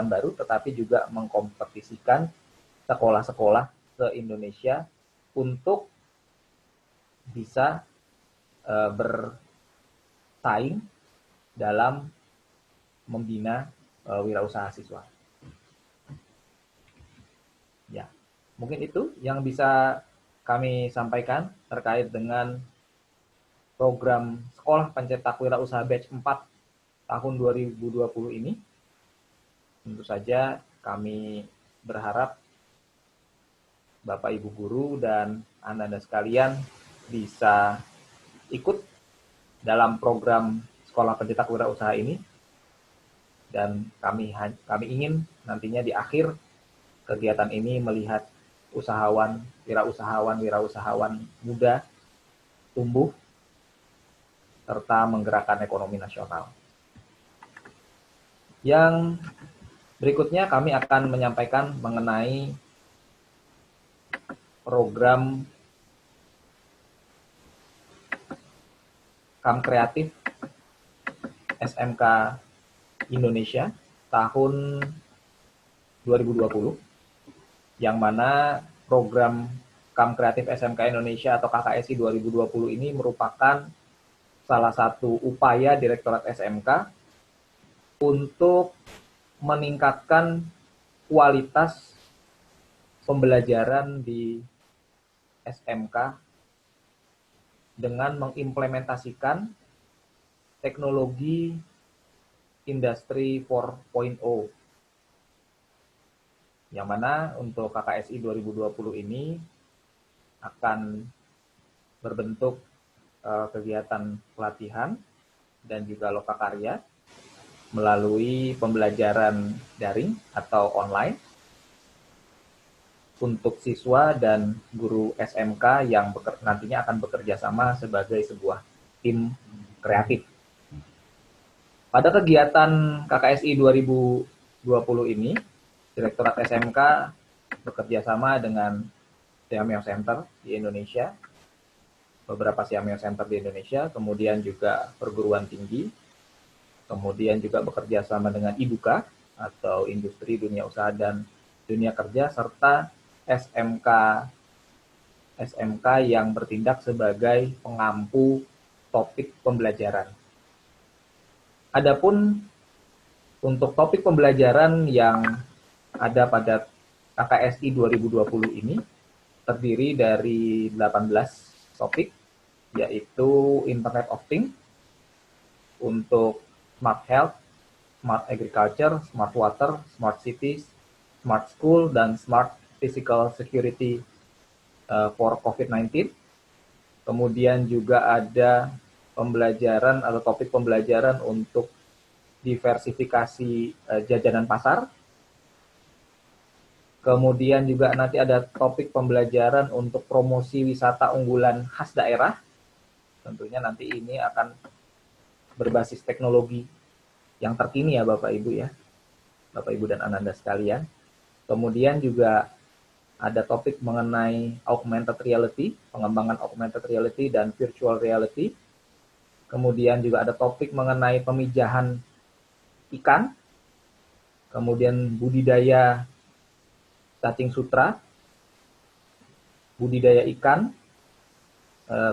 baru, tetapi juga mengkompetisikan sekolah-sekolah se-Indonesia untuk bisa bersaing dalam membina wirausaha siswa. Ya, mungkin itu yang bisa kami sampaikan terkait dengan program Sekolah Pencetak Wirausaha Batch 4 tahun 2020 ini. Tentu saja kami berharap Bapak Ibu guru dan Anda sekalian bisa ikut dalam program Sekolah Pencetak Wirausaha ini, dan kami ingin nantinya di akhir kegiatan ini melihat wirausahawan muda tumbuh serta menggerakkan ekonomi nasional. Yang berikutnya kami akan menyampaikan mengenai program Kam Kreatif SMK Indonesia tahun 2020, yang mana program Kam Kreatif SMK Indonesia atau KKSI 2020 ini merupakan salah satu upaya Direktorat SMK untuk meningkatkan kualitas pembelajaran di SMK dengan mengimplementasikan teknologi Industri 4.0, yang mana untuk KKSI 2020 ini akan berbentuk kegiatan pelatihan dan juga lokakarya melalui pembelajaran daring atau online untuk siswa dan guru SMK yang nantinya akan bekerja sama sebagai sebuah tim kreatif. Pada kegiatan KKSI 2020 ini, Direktorat SMK bekerja sama dengan Siameo Center di Indonesia, beberapa Siameo Center di Indonesia, kemudian juga perguruan tinggi, kemudian juga bekerja sama dengan IDUKA atau Industri Dunia Usaha dan Dunia Kerja, serta SMK yang bertindak sebagai pengampu topik pembelajaran. Adapun untuk topik pembelajaran yang ada pada KKSI 2020 ini terdiri dari 18 topik, yaitu Internet of Things untuk Smart Health, Smart Agriculture, Smart Water, Smart Cities, Smart School, dan Smart Physical Security for COVID-19. Kemudian juga ada pembelajaran atau topik pembelajaran untuk diversifikasi jajanan pasar. Kemudian juga nanti ada topik pembelajaran untuk promosi wisata unggulan khas daerah. Tentunya nanti ini akan berbasis teknologi yang terkini ya Bapak Ibu ya. Bapak Ibu dan Ananda sekalian. Kemudian juga ada topik mengenai augmented reality, pengembangan augmented reality dan virtual reality. Kemudian juga ada topik mengenai pemijahan ikan. Kemudian budidaya cacing sutra, budidaya ikan,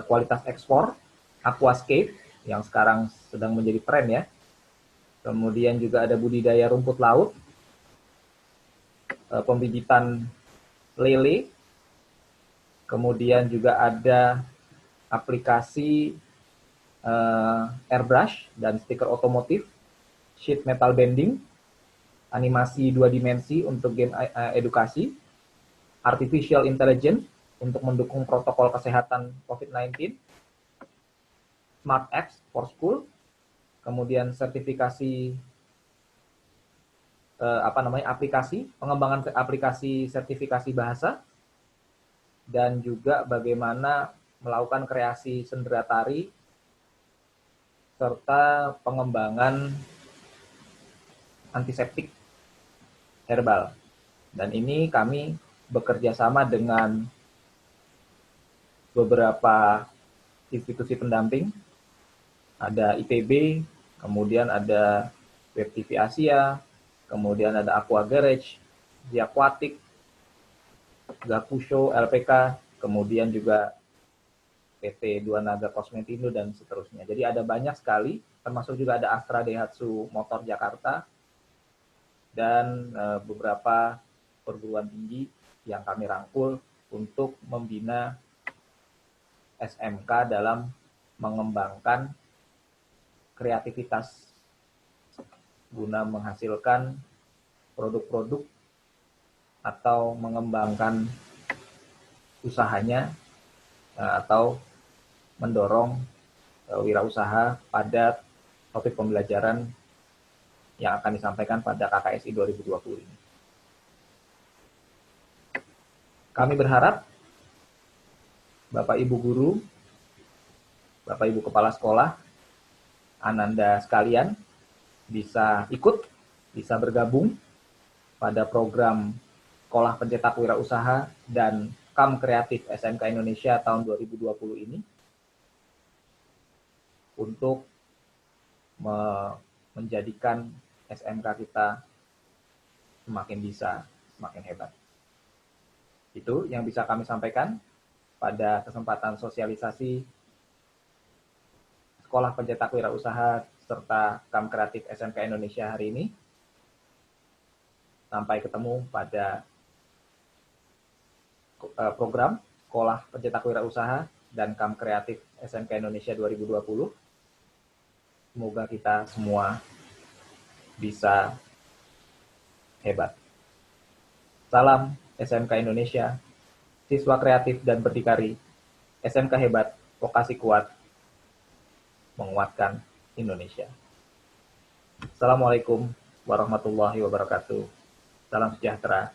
kualitas ekspor, aquascape yang sekarang sedang menjadi tren ya. Kemudian juga ada budidaya rumput laut, pembibitan lele, kemudian juga ada aplikasi airbrush dan stiker otomotif, sheet metal bending, animasi 2 dimensi untuk game edukasi, artificial intelligence untuk mendukung protokol kesehatan COVID-19, smart apps for school, kemudian sertifikasi aplikasi, pengembangan aplikasi sertifikasi bahasa, dan juga bagaimana melakukan kreasi sendera tari, serta pengembangan antiseptik herbal. Dan ini kami bekerja sama dengan beberapa institusi pendamping. Ada IPB, kemudian ada Web TV Asia, kemudian ada Aqua Garage, Aquatic, Gakusho, LPK, kemudian juga PT Dua Naga Kosmetindo, dan seterusnya. Jadi ada banyak sekali, termasuk juga ada Astra Daihatsu Motor Jakarta, dan beberapa perguruan tinggi yang kami rangkul untuk membina SMK dalam mengembangkan kreativitas guna menghasilkan produk-produk atau mengembangkan usahanya atau mendorong wirausaha pada topik pembelajaran yang akan disampaikan pada KKSI 2020 ini. Kami berharap Bapak Ibu Guru, Bapak Ibu Kepala Sekolah, Ananda sekalian bisa ikut, bisa bergabung pada program Sekolah Pencetak Wirausaha dan KAM Kreatif SMK Indonesia tahun 2020 ini untuk menjadikan SMK kita semakin bisa, semakin hebat. Itu yang bisa kami sampaikan pada kesempatan sosialisasi Sekolah Pencetak Wirausaha serta KAM Kreatif SMK Indonesia hari ini. Sampai ketemu pada program Sekolah Pencetak Wirausaha dan KAM Kreatif SMK Indonesia 2020. Semoga kita semua bisa hebat. Salam SMK Indonesia, siswa kreatif dan berdikari, SMK hebat, vokasi kuat, menguatkan Indonesia. Assalamualaikum warahmatullahi wabarakatuh. Salam sejahtera.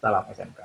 Salam SMK.